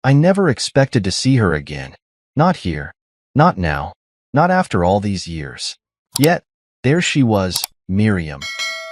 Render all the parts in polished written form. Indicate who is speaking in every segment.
Speaker 1: I never expected to see her again. Not here. Not now. Not after all these years. Yet, there she was, Miriam,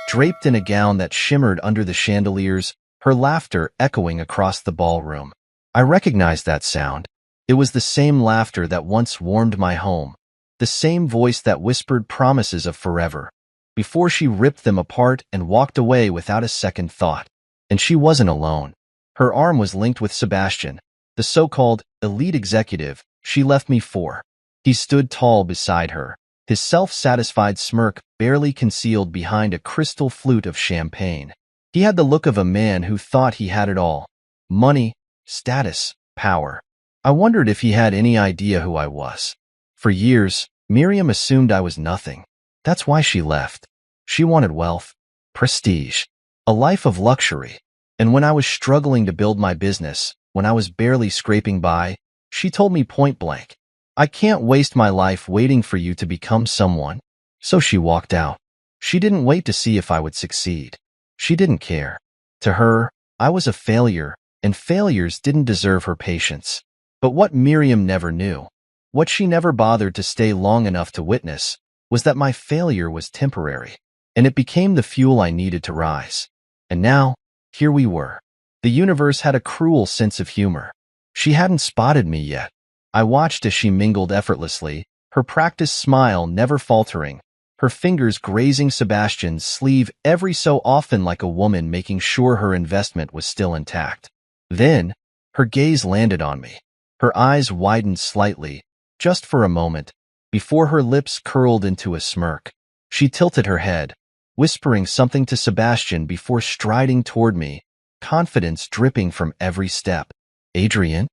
Speaker 1: draped in a gown that shimmered under the chandeliers, her laughter echoing across the ballroom. I recognized that sound. It was the same laughter that once warmed my home, the same voice that whispered promises of forever, before she ripped them apart and walked away without a second thought. And she wasn't alone. Her arm was linked with Sebastian, the so-called elite executive she left me for. He stood tall beside her, his self-satisfied smirk barely concealed behind a crystal flute of champagne. He had the look of a man who thought he had it all: money, status, power. I wondered if he had any idea who I was. For years, Miriam assumed I was nothing. That's why she left. She wanted wealth, prestige, a life of luxury. And when I was struggling to build my business, when I was barely scraping by, she told me point blank, "I can't waste my life waiting for you to become someone." So she walked out. She didn't wait to see if I would succeed. She didn't care. To her, I was a failure, and failures didn't deserve her patience. But what Miriam never knew, what she never bothered to stay long enough to witness, was that my failure was temporary, and it became the fuel I needed to rise. And now, here we were. The universe had a cruel sense of humor. She hadn't spotted me yet. I watched as she mingled effortlessly, her practiced smile never faltering, her fingers grazing Sebastian's sleeve every so often like a woman making sure her investment was still intact. Then, her gaze landed on me. Her eyes widened slightly, just for a moment, before her lips curled into a smirk. She tilted her head, whispering something to Sebastian before striding toward me, confidence dripping from every step. "Adrian?"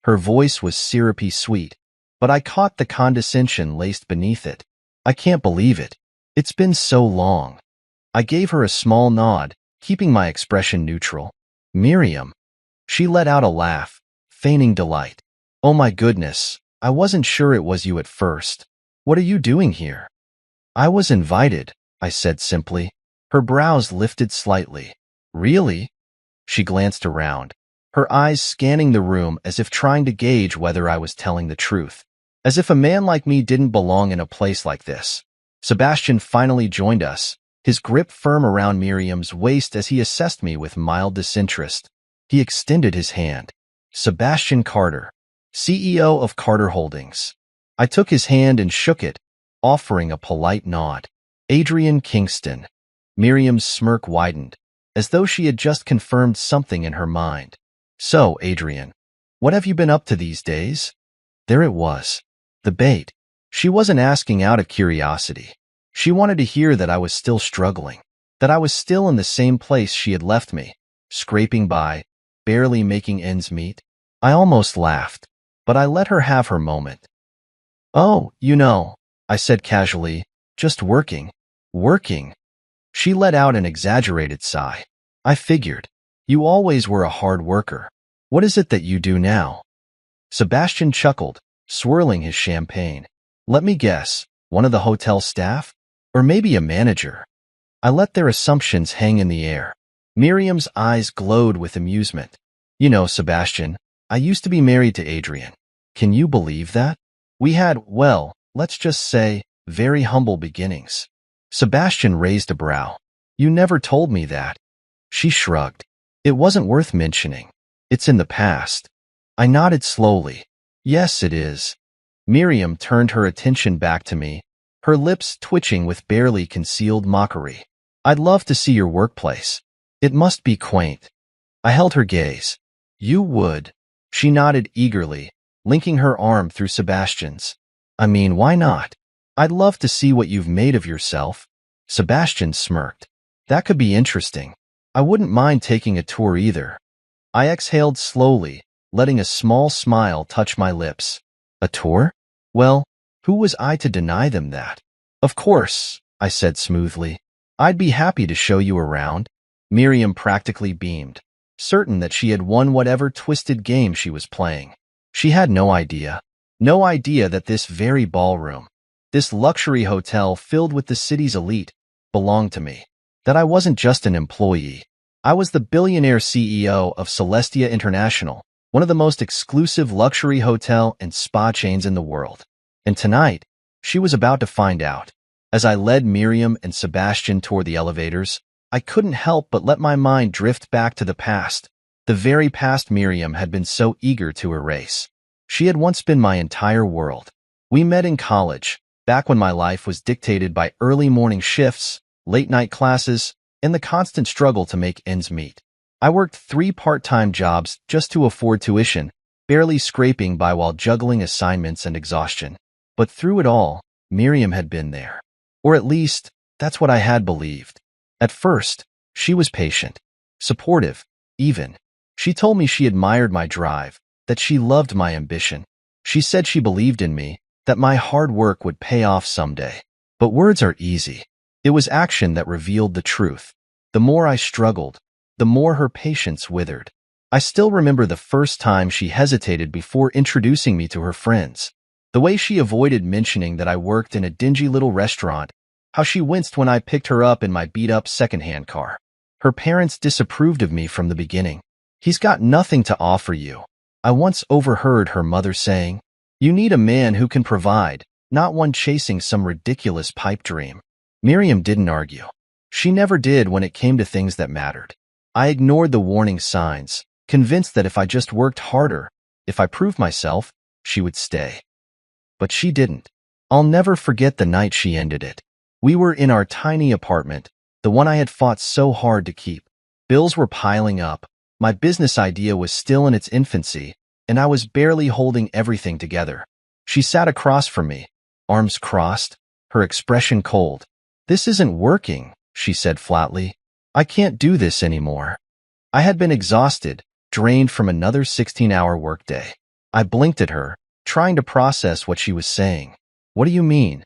Speaker 1: Her voice was syrupy sweet, but I caught the condescension laced beneath it. "I can't believe it. It's been so long." I gave her a small nod, keeping my expression neutral. "Miriam." She let out a laugh, feigning delight. "Oh my goodness, I wasn't sure it was you at first. What are you doing here?" "I was invited," I said simply. Her brows lifted slightly. "Really?" She glanced around, her eyes scanning the room as if trying to gauge whether I was telling the truth. As if a man like me didn't belong in a place like this. Sebastian finally joined us, his grip firm around Miriam's waist as he assessed me with mild disinterest. He extended his hand. "Sebastian Carter, CEO of Carter Holdings." I took his hand and shook it, offering a polite nod. "Adrian Kingston." Miriam's smirk widened, as though she had just confirmed something in her mind. "So, Adrian, what have you been up to these days?" There it was. The bait. She wasn't asking out of curiosity. She wanted to hear that I was still struggling, that I was still in the same place she had left me, scraping by, barely making ends meet. I almost laughed, but I let her have her moment. "Oh, I said casually, "just working." "Working?" She let out an exaggerated sigh. "I figured. You always were a hard worker. What is it that you do now?" Sebastian chuckled, swirling his champagne. "Let me guess, one of the hotel staff? Or maybe a manager?" I let their assumptions hang in the air. Miriam's eyes glowed with amusement. "Sebastian, I used to be married to Adrian. Can you believe that? We had, well, let's just say, very humble beginnings." Sebastian raised a brow. "You never told me that." She shrugged. "It wasn't worth mentioning. It's in the past." I nodded slowly. "Yes, it is." Miriam turned her attention back to me, her lips twitching with barely concealed mockery. "I'd love to see your workplace. It must be quaint." I held her gaze. "You would." She nodded eagerly, linking her arm through Sebastian's. "I mean, why not? I'd love to see what you've made of yourself." Sebastian smirked. "That could be interesting. I wouldn't mind taking a tour either." I exhaled slowly, letting a small smile touch my lips. "A tour?" Well, who was I to deny them that? "Of course," I said smoothly. "I'd be happy to show you around." Miriam practically beamed, certain that she had won whatever twisted game she was playing. She had no idea that this very ballroom, this luxury hotel filled with the city's elite, belonged to me, that I wasn't just an employee. I was the billionaire CEO of Celestia International, one of the most exclusive luxury hotel and spa chains in the world. And tonight, she was about to find out. As I led Miriam and Sebastian toward the elevators, I couldn't help but let my mind drift back to the past, the very past Miriam had been so eager to erase. She had once been my entire world. We met in college, back when my life was dictated by early morning shifts, late-night classes, and the constant struggle to make ends meet. I worked 3 part-time jobs just to afford tuition, barely scraping by while juggling assignments and exhaustion. But through it all, Miriam had been there. Or at least, that's what I had believed. At first, she was patient, supportive, even. She told me she admired my drive, that she loved my ambition. She said she believed in me, that my hard work would pay off someday. But words are easy. It was action that revealed the truth. The more I struggled, the more her patience withered. I still remember the first time she hesitated before introducing me to her friends. The way she avoided mentioning that I worked in a dingy little restaurant, how she winced when I picked her up in my beat-up secondhand car. Her parents disapproved of me from the beginning. "He's got nothing to offer you." I once overheard her mother saying, "You need a man who can provide, not one chasing some ridiculous pipe dream." Miriam didn't argue. She never did when it came to things that mattered. I ignored the warning signs, convinced that if I just worked harder, if I proved myself, she would stay. But she didn't. I'll never forget the night she ended it. We were in our tiny apartment, the one I had fought so hard to keep. Bills were piling up. My business idea was still in its infancy, and I was barely holding everything together. She sat across from me, arms crossed, her expression cold. "This isn't working," she said flatly. "I can't do this anymore." I had been exhausted, drained from another 16-hour workday. I blinked at her, trying to process what she was saying. "What do you mean?"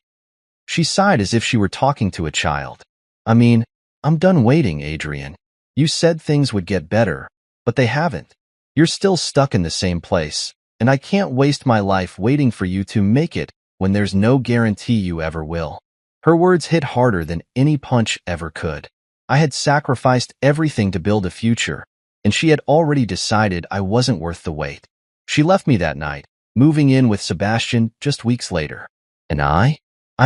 Speaker 1: She sighed as if she were talking to a child. "I mean, I'm done waiting, Adrian. You said things would get better, but they haven't. You're still stuck in the same place, and I can't waste my life waiting for you to make it when there's no guarantee you ever will." Her words hit harder than any punch ever could. I had sacrificed everything to build a future, and she had already decided I wasn't worth the wait. She left me that night, moving in with Sebastian just weeks later. And I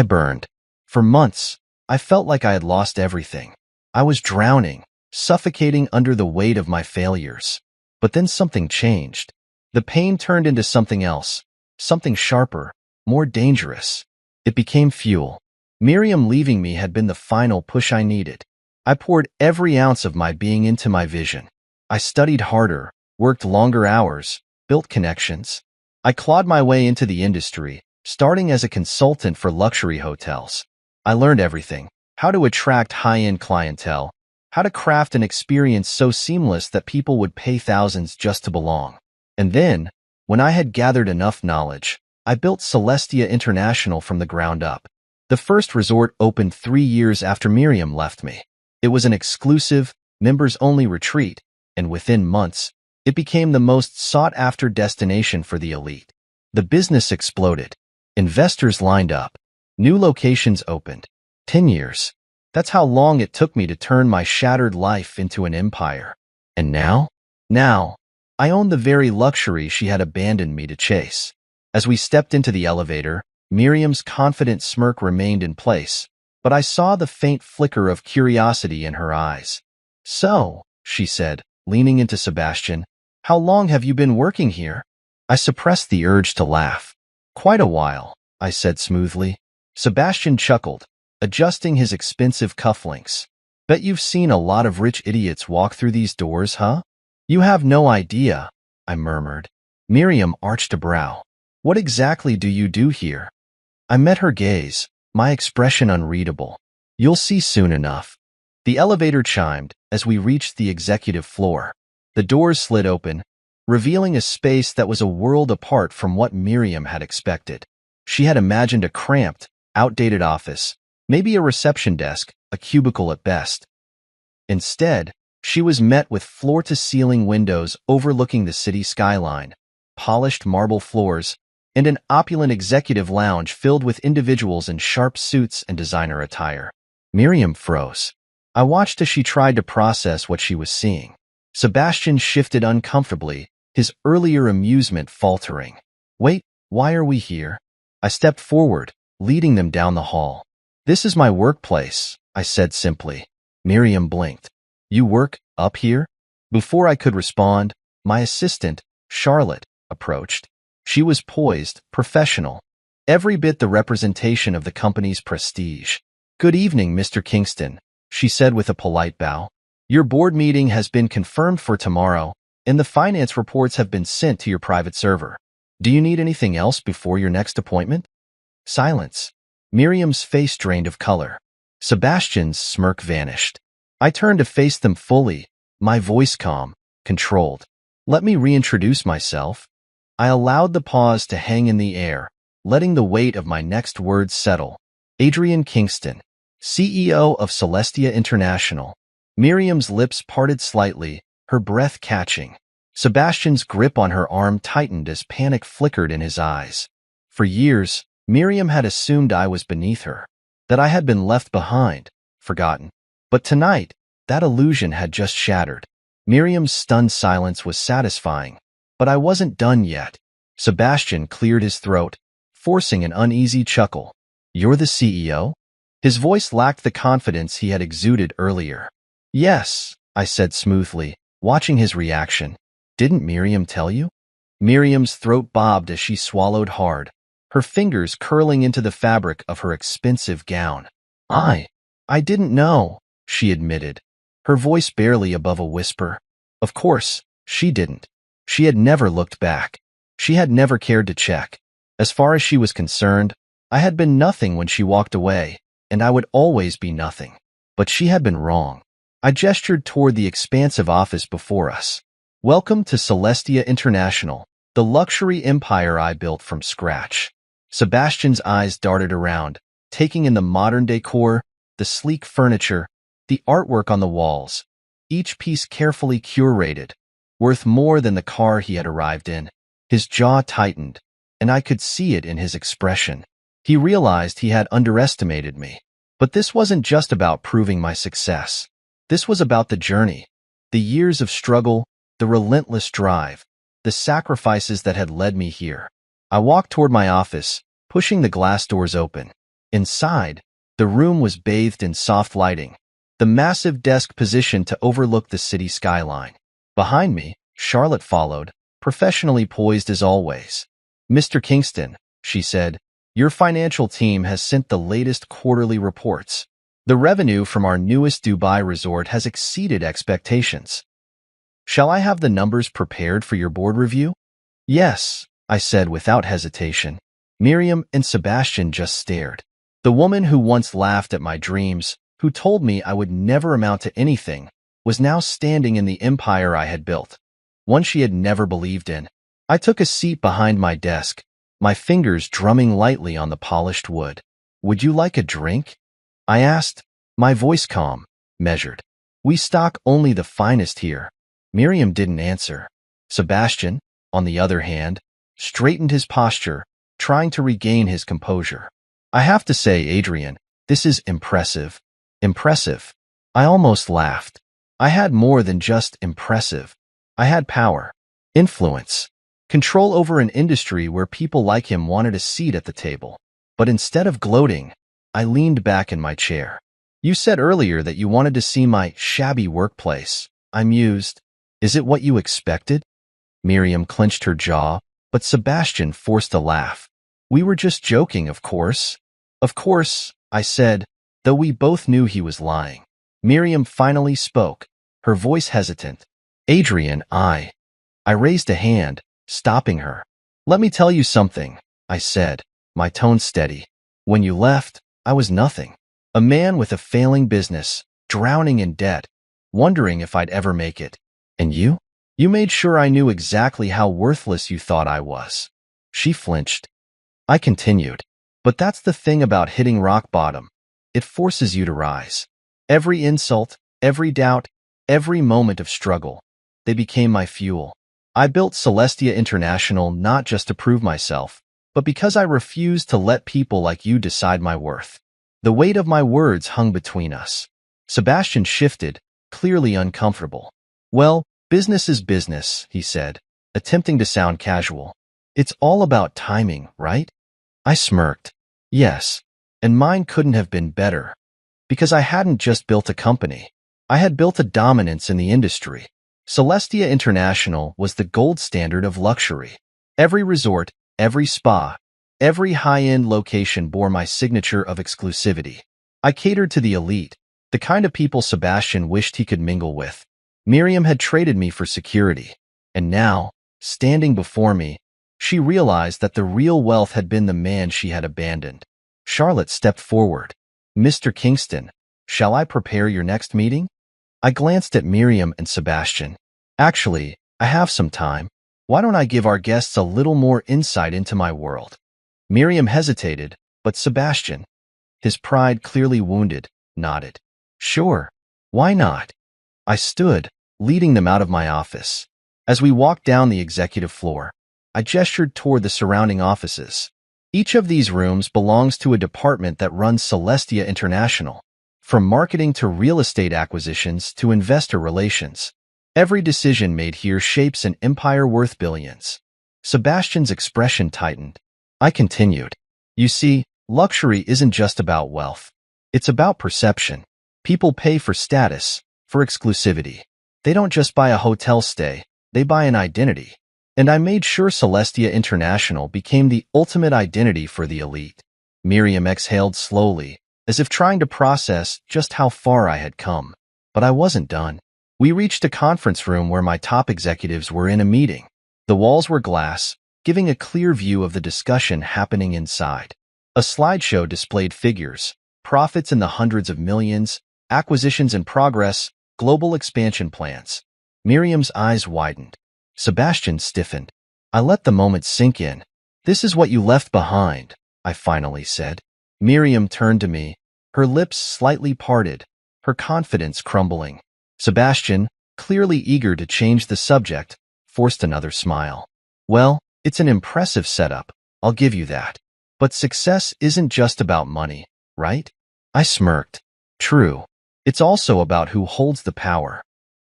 Speaker 1: burned. For months, I felt like I had lost everything. I was drowning, suffocating under the weight of my failures. But then something changed. The pain turned into something else, something sharper, more dangerous. It became fuel. Miriam leaving me had been the final push I needed. I poured every ounce of my being into my vision. I studied harder, worked longer hours, built connections. I clawed my way into the industry, starting as a consultant for luxury hotels. I learned everything: how to attract high-end clientele, how to craft an experience so seamless that people would pay thousands just to belong. And then, when I had gathered enough knowledge, I built Celestia International from the ground up. The first resort opened 3 years after Miriam left me. It was an exclusive, members-only retreat, and within months, it became the most sought-after destination for the elite. The business exploded. Investors lined up. New locations opened. 10 years. That's how long it took me to turn my shattered life into an empire. And now? Now, I own the very luxury she had abandoned me to chase. As we stepped into the elevator, Miriam's confident smirk remained in place, but I saw the faint flicker of curiosity in her eyes. "So," she said, leaning into Sebastian, "how long have you been working here?" I suppressed the urge to laugh. "Quite a while," I said smoothly. Sebastian chuckled, adjusting his expensive cufflinks. "Bet you've seen a lot of rich idiots walk through these doors, huh?" "You have no idea," I murmured. Miriam arched a brow. "What exactly do you do here?" I met her gaze, my expression unreadable. "You'll see soon enough." The elevator chimed as we reached the executive floor. The doors slid open, revealing a space that was a world apart from what Miriam had expected. She had imagined a cramped, outdated office, maybe a reception desk, a cubicle at best. Instead, she was met with floor-to-ceiling windows overlooking the city skyline, polished marble floors, and an opulent executive lounge filled with individuals in sharp suits and designer attire. Miriam froze. I watched as she tried to process what she was seeing. Sebastian shifted uncomfortably, his earlier amusement faltering. Wait, why are we here? I stepped forward, leading them down the hall. This is my workplace, I said simply. Miriam blinked. You work up here? Before I could respond, my assistant, Charlotte, approached. She was poised, professional, every bit the representation of the company's prestige. Good evening, Mr. Kingston, she said with a polite bow. Your board meeting has been confirmed for tomorrow, and the finance reports have been sent to your private server. Do you need anything else before your next appointment? Silence. Miriam's face drained of color. Sebastian's smirk vanished. I turned to face them fully, my voice calm, controlled. Let me reintroduce myself. I allowed the pause to hang in the air, letting the weight of my next words settle. Adrian Kingston, CEO of Celestia International. Miriam's lips parted slightly, her breath catching. Sebastian's grip on her arm tightened as panic flickered in his eyes. For years, Miriam had assumed I was beneath her, that I had been left behind, forgotten. But tonight, that illusion had just shattered. Miriam's stunned silence was satisfying, but I wasn't done yet. Sebastian cleared his throat, forcing an uneasy chuckle. You're the CEO? His voice lacked the confidence he had exuded earlier. Yes, I said smoothly, watching his reaction. Didn't Miriam tell you? Miriam's throat bobbed as she swallowed hard, her fingers curling into the fabric of her expensive gown. I didn't know, she admitted, her voice barely above a whisper. Of course, she didn't. She had never looked back. She had never cared to check. As far as she was concerned, I had been nothing when she walked away, and I would always be nothing. But she had been wrong. I gestured toward the expansive office before us. Welcome to Celestia International, the luxury empire I built from scratch. Sebastian's eyes darted around, taking in the modern decor, the sleek furniture, the artwork on the walls, each piece carefully curated, worth more than the car he had arrived in. His jaw tightened, and I could see it in his expression. He realized he had underestimated me. But this wasn't just about proving my success. This was about the journey, the years of struggle, the relentless drive, the sacrifices that had led me here. I walked toward my office, pushing the glass doors open. Inside, the room was bathed in soft lighting, the massive desk positioned to overlook the city skyline. Behind me, Charlotte followed, professionally poised as always. Mr. Kingston, she said, your financial team has sent the latest quarterly reports. The revenue from our newest Dubai resort has exceeded expectations. Shall I have the numbers prepared for your board review? Yes, I said without hesitation. Miriam and Sebastian just stared. The woman who once laughed at my dreams, who told me I would never amount to anything, was now standing in the empire I had built, one she had never believed in. I took a seat behind my desk, my fingers drumming lightly on the polished wood. Would you like a drink? I asked, my voice calm, measured. We stock only the finest here. Miriam didn't answer. Sebastian, on the other hand, straightened his posture, trying to regain his composure. I have to say, Adrian, this is impressive. Impressive. I almost laughed. I had more than just impressive. I had power, influence, control over an industry where people like him wanted a seat at the table. But instead of gloating, I leaned back in my chair. You said earlier that you wanted to see my shabby workplace. I mused. Is it what you expected? Miriam clenched her jaw, but Sebastian forced a laugh. We were just joking, of course. Of course, I said, though we both knew he was lying. Miriam finally spoke, her voice hesitant. Adrian, I raised a hand, stopping her. Let me tell you something, I said, my tone steady. When you left, I was nothing. A man with a failing business, drowning in debt, wondering if I'd ever make it. And you? You made sure I knew exactly how worthless you thought I was. She flinched. I continued. But that's the thing about hitting rock bottom. It forces you to rise. Every insult, every doubt, every moment of struggle, they became my fuel. I built Celestia International not just to prove myself, but because I refused to let people like you decide my worth. The weight of my words hung between us. Sebastian shifted, clearly uncomfortable. Well, business is business, he said. attempting to sound casual. It's all about timing, right? I smirked. Yes, and mine couldn't have been better. Because I hadn't just built a company. I had built a dominance in the industry. Celestia International was the gold standard of luxury. Every resort, every spa, every high-end location bore my signature of exclusivity. I catered to the elite, the kind of people Sebastian wished he could mingle with. Miriam had traded me for security. And now, standing before me, she realized that the real wealth had been the man she had abandoned. Charlotte stepped forward. Mr. Kingston, shall I prepare your next meeting? I glanced at Miriam and Sebastian. Actually, I have some time. Why don't I give our guests a little more insight into my world? Miriam hesitated, but Sebastian, his pride clearly wounded, nodded. Sure. Why not? I stood, leading them out of my office. As we walked down the executive floor, I gestured toward the surrounding offices. Each of these rooms belongs to a department that runs Celestia International, from marketing to real estate acquisitions to investor relations. Every decision made here shapes an empire worth billions. Sebastian's expression tightened. I continued. You see, luxury isn't just about wealth. It's about perception. People pay for status, for exclusivity. They don't just buy a hotel stay, they buy an identity. And I made sure Celestia International became the ultimate identity for the elite. Miriam exhaled slowly, as if trying to process just how far I had come. But I wasn't done. We reached a conference room where my top executives were in a meeting. The walls were glass, giving a clear view of the discussion happening inside. A slideshow displayed figures, profits in the hundreds of millions, acquisitions in progress, global expansion plans. Miriam's eyes widened. Sebastian stiffened. I let the moment sink in. This is what you left behind, I finally said. Miriam turned to me, her lips slightly parted, her confidence crumbling. Sebastian, clearly eager to change the subject, forced another smile. Well, it's an impressive setup, I'll give you that. But success isn't just about money, right? I smirked. True. It's also about who holds the power.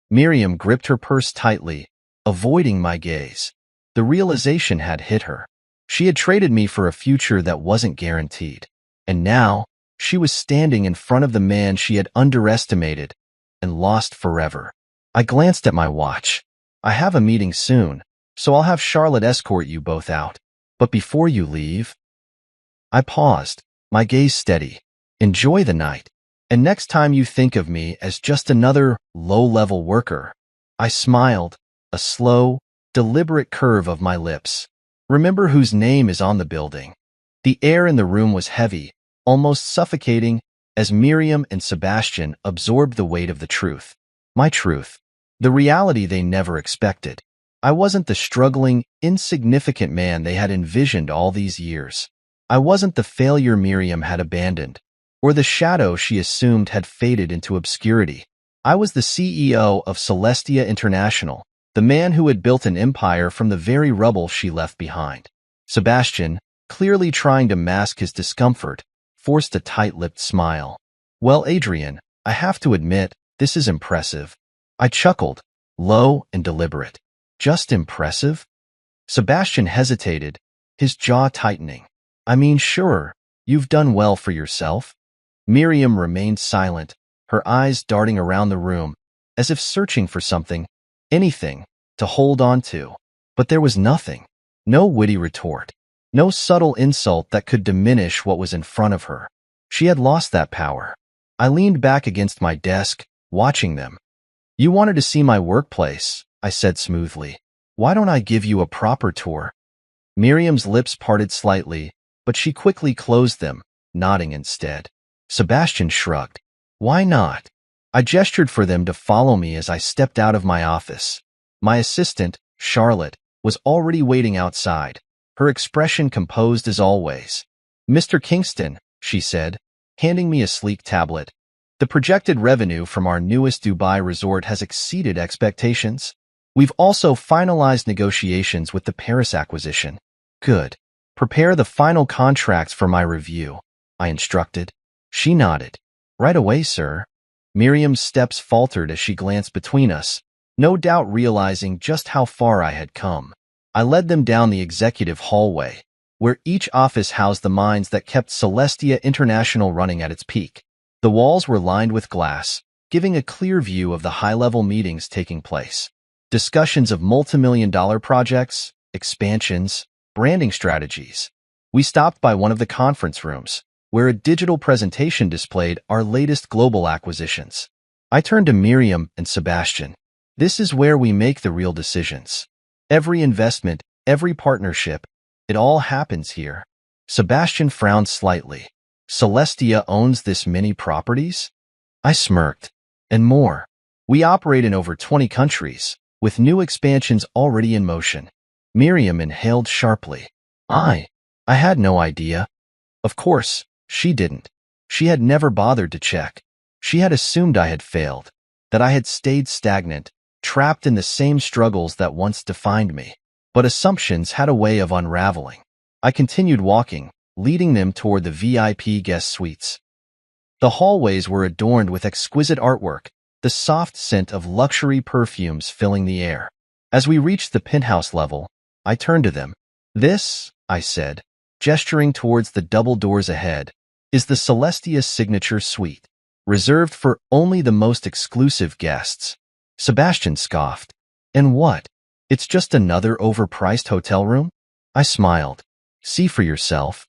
Speaker 1: Miriam gripped her purse tightly, avoiding my gaze. The realization had hit her. She had traded me for a future that wasn't guaranteed. And now, she was standing in front of the man she had underestimated and lost forever. I glanced at my watch. I have a meeting soon, so I'll have Charlotte escort you both out. But before you leave... I paused, my gaze steady. Enjoy the night. And next time you think of me as just another low-level worker, I smiled, a slow, deliberate curve of my lips. Remember whose name is on the building. The air in the room was heavy, almost suffocating, as Miriam and Sebastian absorbed the weight of the truth. My truth. The reality they never expected. I wasn't the struggling, insignificant man they had envisioned all these years. I wasn't the failure Miriam had abandoned, or the shadow she assumed had faded into obscurity. I was the CEO of Celestia International, the man who had built an empire from the very rubble she left behind. Sebastian, clearly trying to mask his discomfort, forced a tight-lipped smile. Well, Adrian, I have to admit, this is impressive. I chuckled, low and deliberate. Just impressive? Sebastian hesitated, his jaw tightening. I mean, sure, you've done well for yourself. Miriam remained silent, her eyes darting around the room, as if searching for something, anything, to hold on to. But there was nothing. No witty retort. No subtle insult that could diminish what was in front of her. She had lost that power. I leaned back against my desk, watching them. You wanted to see my workplace, I said smoothly. Why don't I give you a proper tour? Miriam's lips parted slightly, but she quickly closed them, nodding instead. Sebastian shrugged. Why not? I gestured for them to follow me as I stepped out of my office. My assistant, Charlotte, was already waiting outside, her expression composed as always. Mr. Kingston, she said, handing me a sleek tablet. The projected revenue from our newest Dubai resort has exceeded expectations. We've also finalized negotiations with the Paris acquisition. Good. Prepare the final contracts for my review, I instructed. She nodded. Right away, sir. Miriam's steps faltered as she glanced between us, no doubt realizing just how far I had come. I led them down the executive hallway, where each office housed the minds that kept Celestia International running at its peak. The walls were lined with glass, giving a clear view of the high-level meetings taking place. Discussions of multi-million-dollar projects, expansions, branding strategies. We stopped by one of the conference rooms, where a digital presentation displayed our latest global acquisitions. I turned to Miriam and Sebastian. This is where we make the real decisions. Every investment, every partnership, it all happens here. Sebastian frowned slightly. Celestia owns this many properties? I smirked. And more. We operate in over 20 countries, with new expansions already in motion. Miriam inhaled sharply. I had no idea. Of course, she didn't. She had never bothered to check. She had assumed I had failed, that I had stayed stagnant, trapped in the same struggles that once defined me. But assumptions had a way of unraveling. I continued walking, leading them toward the VIP guest suites. The hallways were adorned with exquisite artwork, the soft scent of luxury perfumes filling the air. As we reached the penthouse level, I turned to them. This, I said, gesturing towards the double doors ahead, is the Celestia signature suite, reserved for only the most exclusive guests. Sebastian scoffed. And what? It's just another overpriced hotel room? I smiled. See for yourself.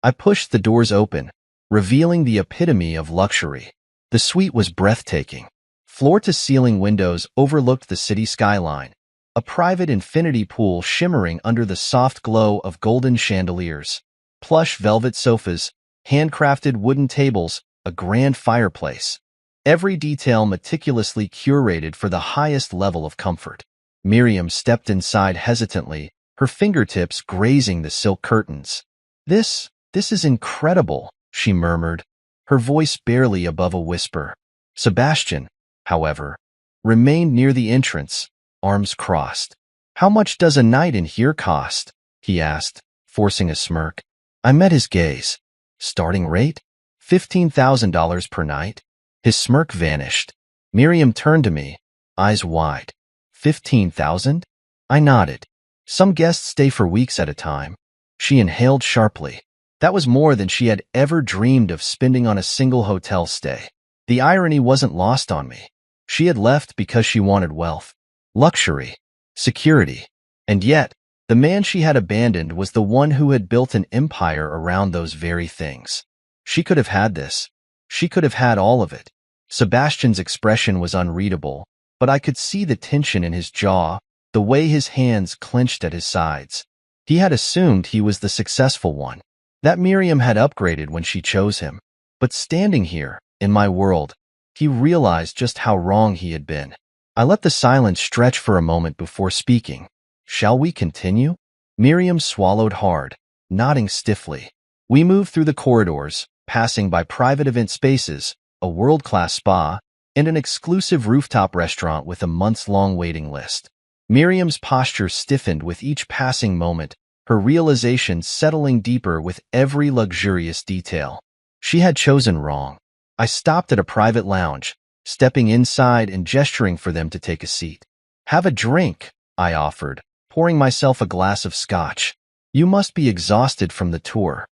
Speaker 1: I pushed the doors open, revealing the epitome of luxury. The suite was breathtaking. Floor-to-ceiling windows overlooked the city skyline, a private infinity pool shimmering under the soft glow of golden chandeliers, plush velvet sofas, handcrafted wooden tables, a grand fireplace. Every detail meticulously curated for the highest level of comfort. Miriam stepped inside hesitantly, her fingertips grazing the silk curtains. This is incredible, she murmured, her voice barely above a whisper. Sebastian, however, remained near the entrance, arms crossed. How much does a night in here cost? He asked, forcing a smirk. I met his gaze. Starting rate? $15,000 per night? His smirk vanished. Miriam turned to me, eyes wide. 15,000? I nodded. Some guests stay for weeks at a time. She inhaled sharply. That was more than she had ever dreamed of spending on a single hotel stay. The irony wasn't lost on me. She had left because she wanted wealth, luxury, security. And yet, the man she had abandoned was the one who had built an empire around those very things. She could have had this. She could have had all of it. Sebastian's expression was unreadable, but I could see the tension in his jaw, the way his hands clenched at his sides. He had assumed he was the successful one, that Miriam had upgraded when she chose him. But standing here, in my world, he realized just how wrong he had been. I let the silence stretch for a moment before speaking. Shall we continue? Miriam swallowed hard, nodding stiffly. We moved through the corridors, passing by private event spaces, a world-class spa, and an exclusive rooftop restaurant with a months-long waiting list. Miriam's posture stiffened with each passing moment, her realization settling deeper with every luxurious detail. She had chosen wrong. I stopped at a private lounge, stepping inside and gesturing for them to take a seat. Have a drink, I offered, pouring myself a glass of scotch. You must be exhausted from the tour.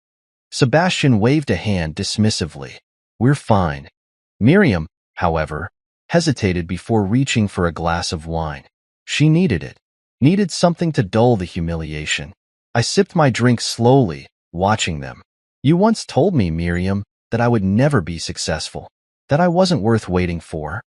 Speaker 1: Sebastian waved a hand dismissively. We're fine. Miriam, however, hesitated before reaching for a glass of wine. She needed it, needed something to dull the humiliation. I sipped my drink slowly, watching them. You once told me, Miriam, that I would never be successful, that I wasn't worth waiting for.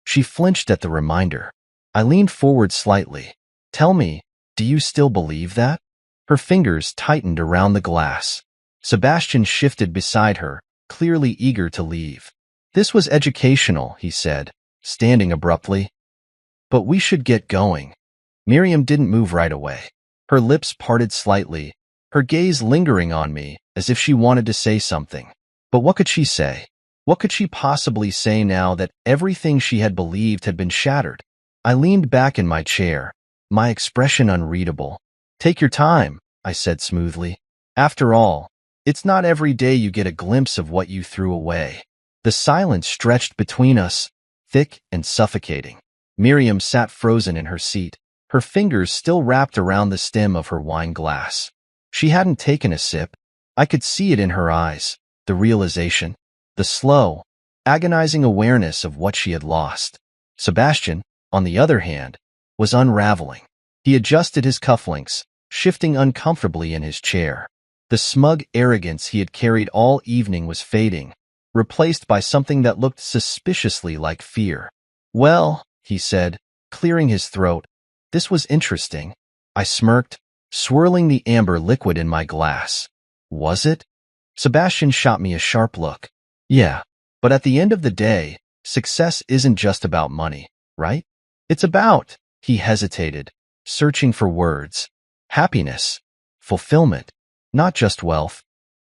Speaker 1: She flinched at the reminder. I leaned forward slightly. Tell me, do you still believe that? Her fingers tightened around the glass. Sebastian shifted beside her, clearly eager to leave. This was educational, he said, standing abruptly. But we should get going. Miriam didn't move right away. Her lips parted slightly, her gaze lingering on me as if she wanted to say something. But what could she say? What could she possibly say now that everything she had believed had been shattered? I leaned back in my chair, my expression unreadable. Take your time, I said smoothly. After all, it's not every day you get a glimpse of what you threw away. The silence stretched between us, thick and suffocating. Miriam sat frozen in her seat, her fingers still wrapped around the stem of her wine glass. She hadn't taken a sip. I could see it in her eyes, the realization, the slow, agonizing awareness of what she had lost. Sebastian, on the other hand, was unraveling. He adjusted his cufflinks, shifting uncomfortably in his chair. The smug arrogance he had carried all evening was fading, replaced by something that looked suspiciously like fear. "Well," he said, clearing his throat, "this was interesting." I smirked, swirling the amber liquid in my glass. "Was it?" Sebastian shot me a sharp look. "Yeah, but at the end of the day, success isn't just about money, right? It's about," he hesitated, searching for words, "happiness, fulfillment, not just wealth."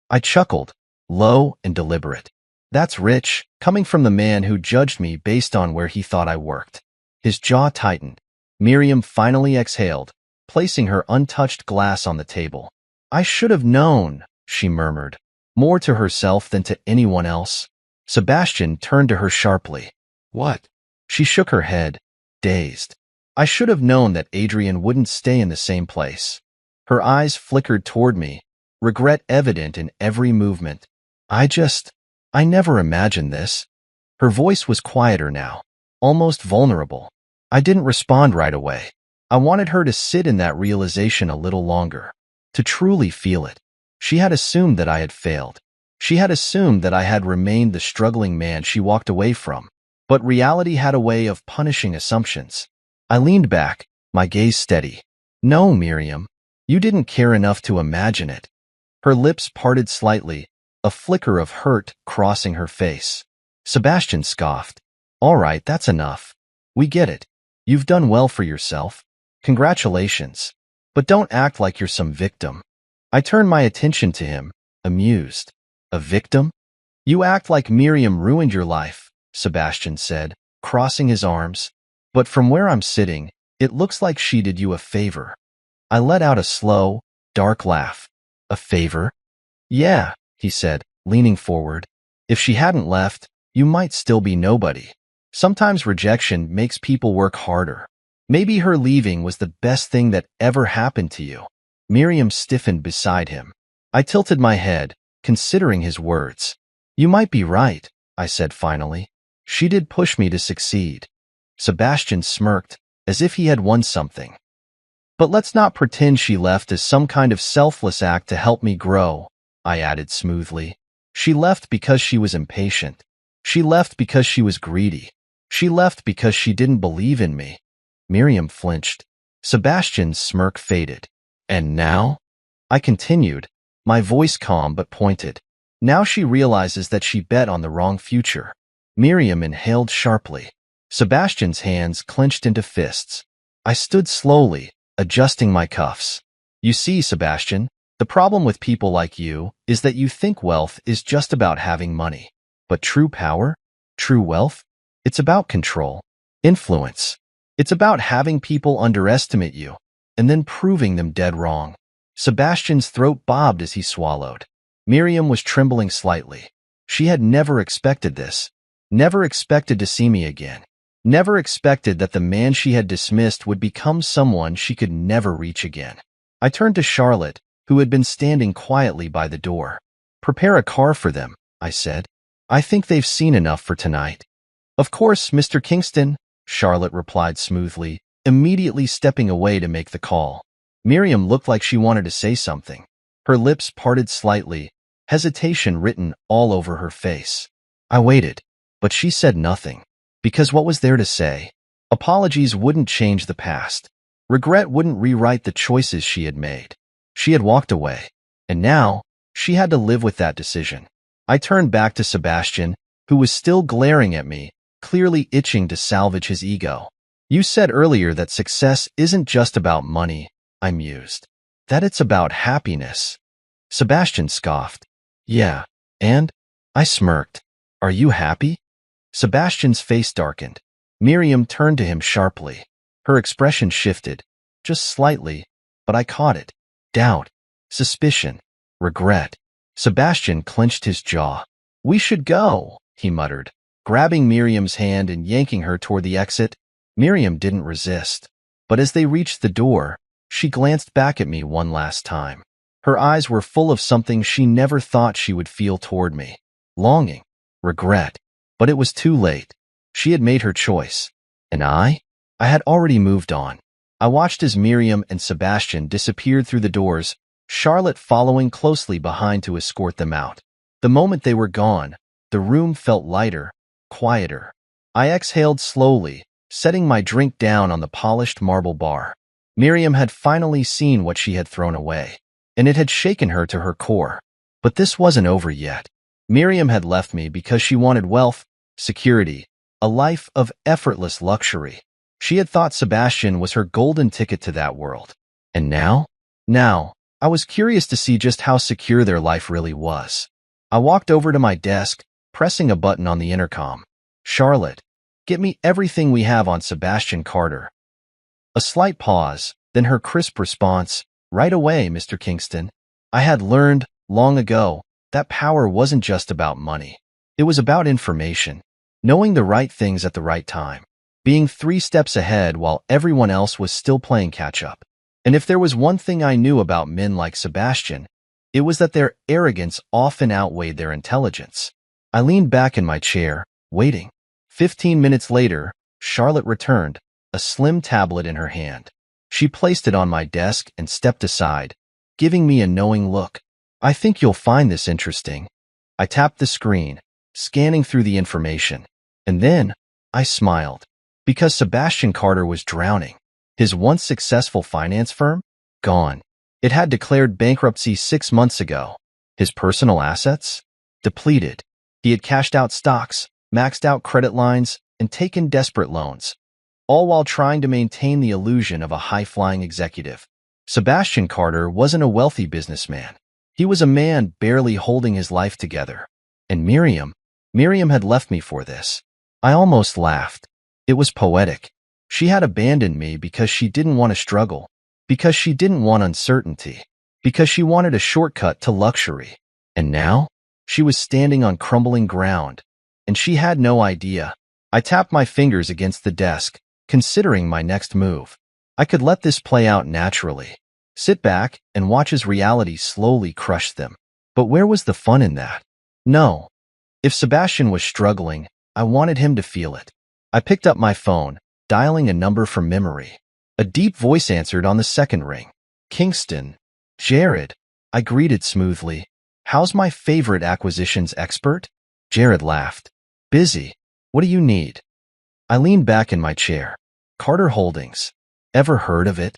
Speaker 1: I chuckled, low and deliberate. "That's rich, coming from the man who judged me based on where he thought I worked." His jaw tightened. Miriam finally exhaled, placing her untouched glass on the table. "I should have known," she murmured, more to herself than to anyone else. Sebastian turned to her sharply. "What?" She shook her head, dazed. "I should have known that Adrian wouldn't stay in the same place." Her eyes flickered toward me, regret evident in every movement. I never imagined this." Her voice was quieter now, almost vulnerable. I didn't respond right away. I wanted her to sit in that realization a little longer, to truly feel it. She had assumed that I had failed. She had assumed that I had remained the struggling man she walked away from. But reality had a way of punishing assumptions. I leaned back, my gaze steady. "No, Miriam, you didn't care enough to imagine it." Her lips parted slightly, a flicker of hurt crossing her face. Sebastian scoffed. "All right, that's enough. We get it. You've done well for yourself. Congratulations. But don't act like you're some victim." I turned my attention to him, amused. "A victim? You act like Miriam ruined your life," Sebastian said, crossing his arms. "But from where I'm sitting, it looks like she did you a favor." I let out a slow, dark laugh. "A favor?" "Yeah," he said, leaning forward. "If she hadn't left, you might still be nobody. Sometimes rejection makes people work harder. Maybe her leaving was the best thing that ever happened to you." Miriam stiffened beside him. I tilted my head, considering his words. "You might be right," I said finally. "She did push me to succeed." Sebastian smirked, as if he had won something. "But let's not pretend she left as some kind of selfless act to help me grow," I added smoothly. "She left because she was impatient. She left because she was greedy. She left because she didn't believe in me." Miriam flinched. Sebastian's smirk faded. "And now?" I continued, my voice calm but pointed. "Now she realizes that she bet on the wrong future." Miriam inhaled sharply. Sebastian's hands clenched into fists. I stood slowly, adjusting my cuffs. "You see, Sebastian, the problem with people like you is that you think wealth is just about having money. But true power, true wealth, it's about control, influence. It's about having people underestimate you and then proving them dead wrong." Sebastian's throat bobbed as he swallowed. Miriam was trembling slightly. She had never expected this, never expected to see me again, never expected that the man she had dismissed would become someone she could never reach again. I turned to Charlotte, who had been standing quietly by the door. "Prepare a car for them," I said. "I think they've seen enough for tonight." "Of course, Mr. Kingston," Charlotte replied smoothly, immediately stepping away to make the call. Miriam looked like she wanted to say something. Her lips parted slightly, hesitation written all over her face. I waited, but she said nothing. Because what was there to say? Apologies wouldn't change the past. Regret wouldn't rewrite the choices she had made. She had walked away, and now she had to live with that decision. I turned back to Sebastian, who was still glaring at me, clearly itching to salvage his ego. "You said earlier that success isn't just about money," I mused. "That it's about happiness." Sebastian scoffed. "Yeah, and?" I smirked. "Are you happy?" Sebastian's face darkened. Miriam turned to him sharply. Her expression shifted, just slightly, but I caught it. Doubt, suspicion, regret. Sebastian clenched his jaw. "We should go," he muttered, grabbing Miriam's hand and yanking her toward the exit. Miriam didn't resist. But as they reached the door, she glanced back at me one last time. Her eyes were full of something she never thought she would feel toward me. Longing, regret. But it was too late. She had made her choice. And I had already moved on. I watched as Miriam and Sebastian disappeared through the doors, Charlotte following closely behind to escort them out. The moment they were gone, the room felt lighter, quieter. I exhaled slowly, setting my drink down on the polished marble bar. Miriam had finally seen what she had thrown away, and it had shaken her to her core. But this wasn't over yet. Miriam had left me because she wanted wealth, security, a life of effortless luxury. She had thought Sebastian was her golden ticket to that world. And now, I was curious to see just how secure their life really was. I walked over to my desk, pressing a button on the intercom. Charlotte, get me everything we have on Sebastian Carter. A slight pause, then her crisp response, right away, Mr. Kingston. I had learned, long ago, that power wasn't just about money. It was about information, knowing the right things at the right time, being 3 steps ahead while everyone else was still playing catch-up. And if there was one thing I knew about men like Sebastian, it was that their arrogance often outweighed their intelligence. I leaned back in my chair, waiting. 15 minutes later, Charlotte returned, a slim tablet in her hand. She placed it on my desk and stepped aside, giving me a knowing look. I think you'll find this interesting. I tapped the screen, scanning through the information. And then, I smiled. Because Sebastian Carter was drowning. His once successful finance firm? Gone. It had declared bankruptcy 6 months ago. His personal assets? Depleted. He had cashed out stocks, maxed out credit lines, and taken desperate loans, all while trying to maintain the illusion of a high-flying executive. Sebastian Carter wasn't a wealthy businessman. He was a man barely holding his life together. And Miriam had left me for this. I almost laughed. It was poetic. She had abandoned me because she didn't want to struggle, because she didn't want uncertainty, because she wanted a shortcut to luxury. And now, she was standing on crumbling ground, and she had no idea. I tapped my fingers against the desk, considering my next move. I could let this play out naturally, sit back and watch as reality slowly crushed them. But where was the fun in that? No. If Sebastian was struggling, I wanted him to feel it. I picked up my phone, dialing a number from memory. A deep voice answered on the second ring. Kingston. Jared. I greeted smoothly. How's my favorite acquisitions expert? Jared laughed. Busy. What do you need? I leaned back in my chair. Carter Holdings. Ever heard of it?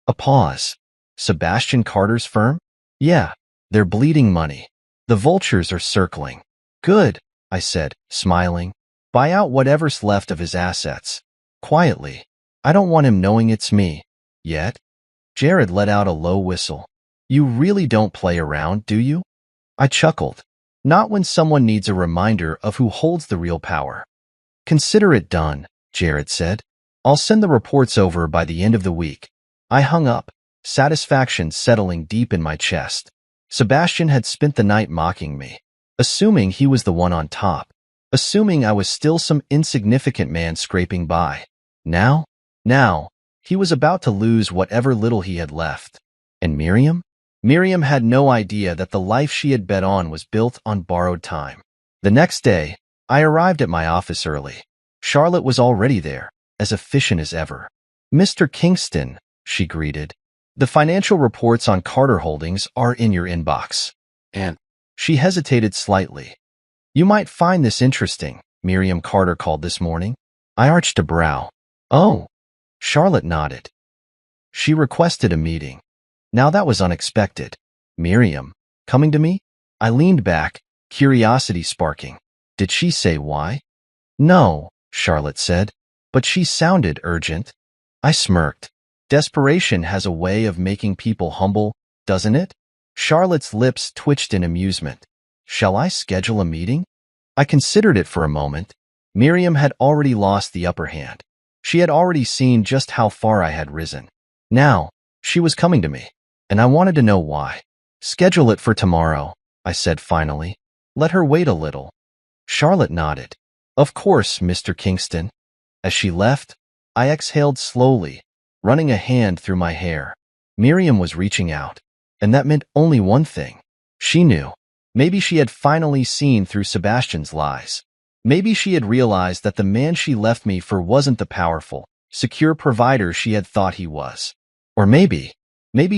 Speaker 1: A pause. Sebastian Carter's firm? Yeah, they're bleeding money. The vultures are circling. Good, I said, smiling. Buy out whatever's left of his assets. Quietly. I don't want him knowing it's me. Yet? Jared let out a low whistle. You really don't play around, do you? I chuckled. Not when someone needs a reminder of who holds the real power. Consider it done, Jared said. I'll send the reports over by the end of the week. I hung up, satisfaction settling deep in my chest. Sebastian had spent the night mocking me, assuming he was the one on top, assuming I was still some insignificant man scraping by. Now, he was about to lose whatever little he had left. And Miriam? Miriam had no idea that the life she had bet on was built on borrowed time. The next day, I arrived at my office early. Charlotte was already there, as efficient as ever. Mr. Kingston, she greeted. The financial reports on Carter Holdings are in your inbox. And she hesitated slightly. You might find this interesting, Miriam Carter called this morning. I arched a brow. Oh. Charlotte nodded. She requested a meeting. Now that was unexpected. Miriam, coming to me? I leaned back, curiosity sparking. Did she say why? No, Charlotte said, but she sounded urgent. I smirked. Desperation has a way of making people humble, doesn't it? Charlotte's lips twitched in amusement. Shall I schedule a meeting? I considered it for a moment. Miriam had already lost the upper hand. She had already seen just how far I had risen. Now, she was coming to me, and I wanted to know why. Schedule it for tomorrow, I said finally. Let her wait a little. Charlotte nodded. Of course, Mr. Kingston. As she left, I exhaled slowly, running a hand through my hair. Miriam was reaching out, and that meant only one thing. She knew. Maybe she had finally seen through Sebastian's lies. Maybe she had realized that the man she left me for wasn't the powerful, secure provider she had thought he was. Or maybe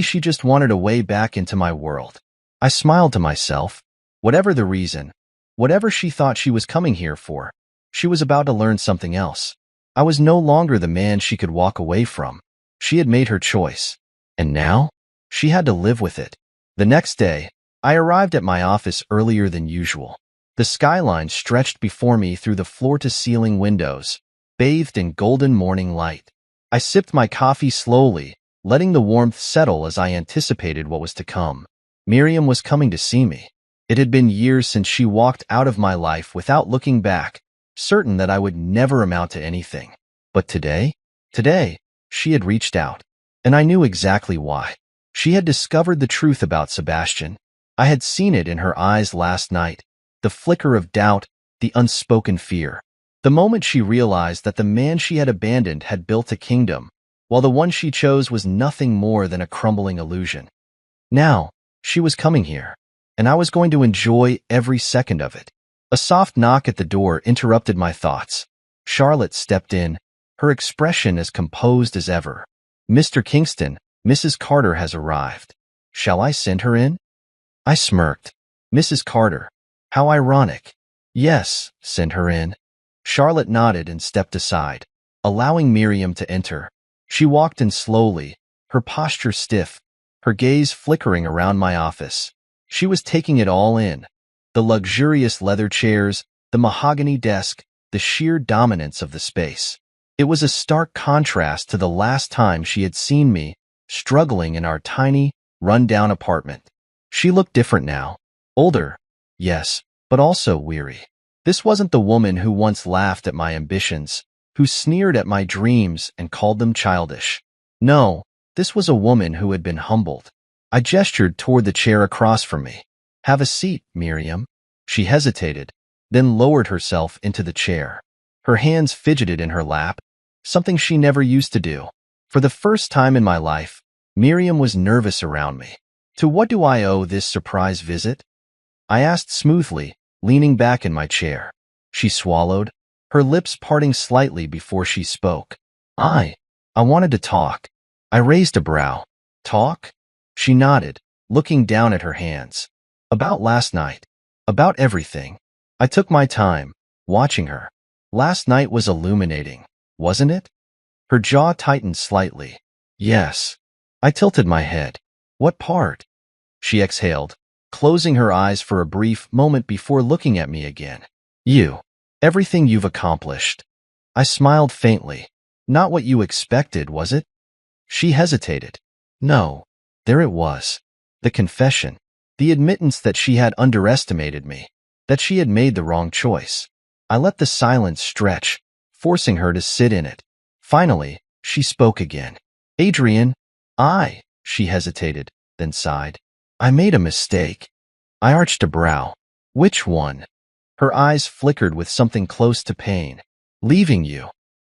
Speaker 1: she just wanted a way back into my world. I smiled to myself. Whatever the reason, whatever she thought she was coming here for, she was about to learn something else. I was no longer the man she could walk away from. She had made her choice. And now, she had to live with it. The next day, I arrived at my office earlier than usual. The skyline stretched before me through the floor-to-ceiling windows, bathed in golden morning light. I sipped my coffee slowly, letting the warmth settle as I anticipated what was to come. Miriam was coming to see me. It had been years since she walked out of my life without looking back, certain that I would never amount to anything. But today, she had reached out, and I knew exactly why. She had discovered the truth about Sebastian. I had seen it in her eyes last night, the flicker of doubt, the unspoken fear. The moment she realized that the man she had abandoned had built a kingdom, while the one she chose was nothing more than a crumbling illusion. Now, she was coming here, and I was going to enjoy every second of it. A soft knock at the door interrupted my thoughts. Charlotte stepped in, her expression as composed as ever. "Mr. Kingston, Mrs. Carter has arrived. Shall I send her in?" I smirked. "Mrs. Carter. How ironic." "Yes, send her in." Charlotte nodded and stepped aside, allowing Miriam to enter. She walked in slowly, her posture stiff, her gaze flickering around my office. She was taking it all in. The luxurious leather chairs, the mahogany desk, the sheer dominance of the space. It was a stark contrast to the last time she had seen me, struggling in our tiny, run-down apartment. She looked different now. Older, yes, but also weary. This wasn't the woman who once laughed at my ambitions, who sneered at my dreams and called them childish. No, this was a woman who had been humbled. I gestured toward the chair across from me. "Have a seat, Miriam." She hesitated, then lowered herself into the chair. Her hands fidgeted in her lap, something she never used to do. For the first time in my life, Miriam was nervous around me. "To what do I owe this surprise visit?" I asked smoothly, leaning back in my chair. She swallowed, her lips parting slightly before she spoke. I wanted to talk." I raised a brow. "Talk?" She nodded, looking down at her hands. "About last night. About everything." I took my time, watching her. Last night was illuminating, wasn't it? Her jaw tightened slightly. "Yes." I tilted my head. "What part?" She exhaled, closing her eyes for a brief moment before looking at me again. "You. Everything you've accomplished." I smiled faintly. "Not what you expected, was it?" She hesitated. "No." There it was. The confession. The admittance that she had underestimated me, that she had made the wrong choice. I let the silence stretch, forcing her to sit in it. Finally, she spoke again. "Adrian, she hesitated, then sighed. "I made a mistake." I arched a brow. "Which one?" Her eyes flickered with something close to pain. "Leaving you."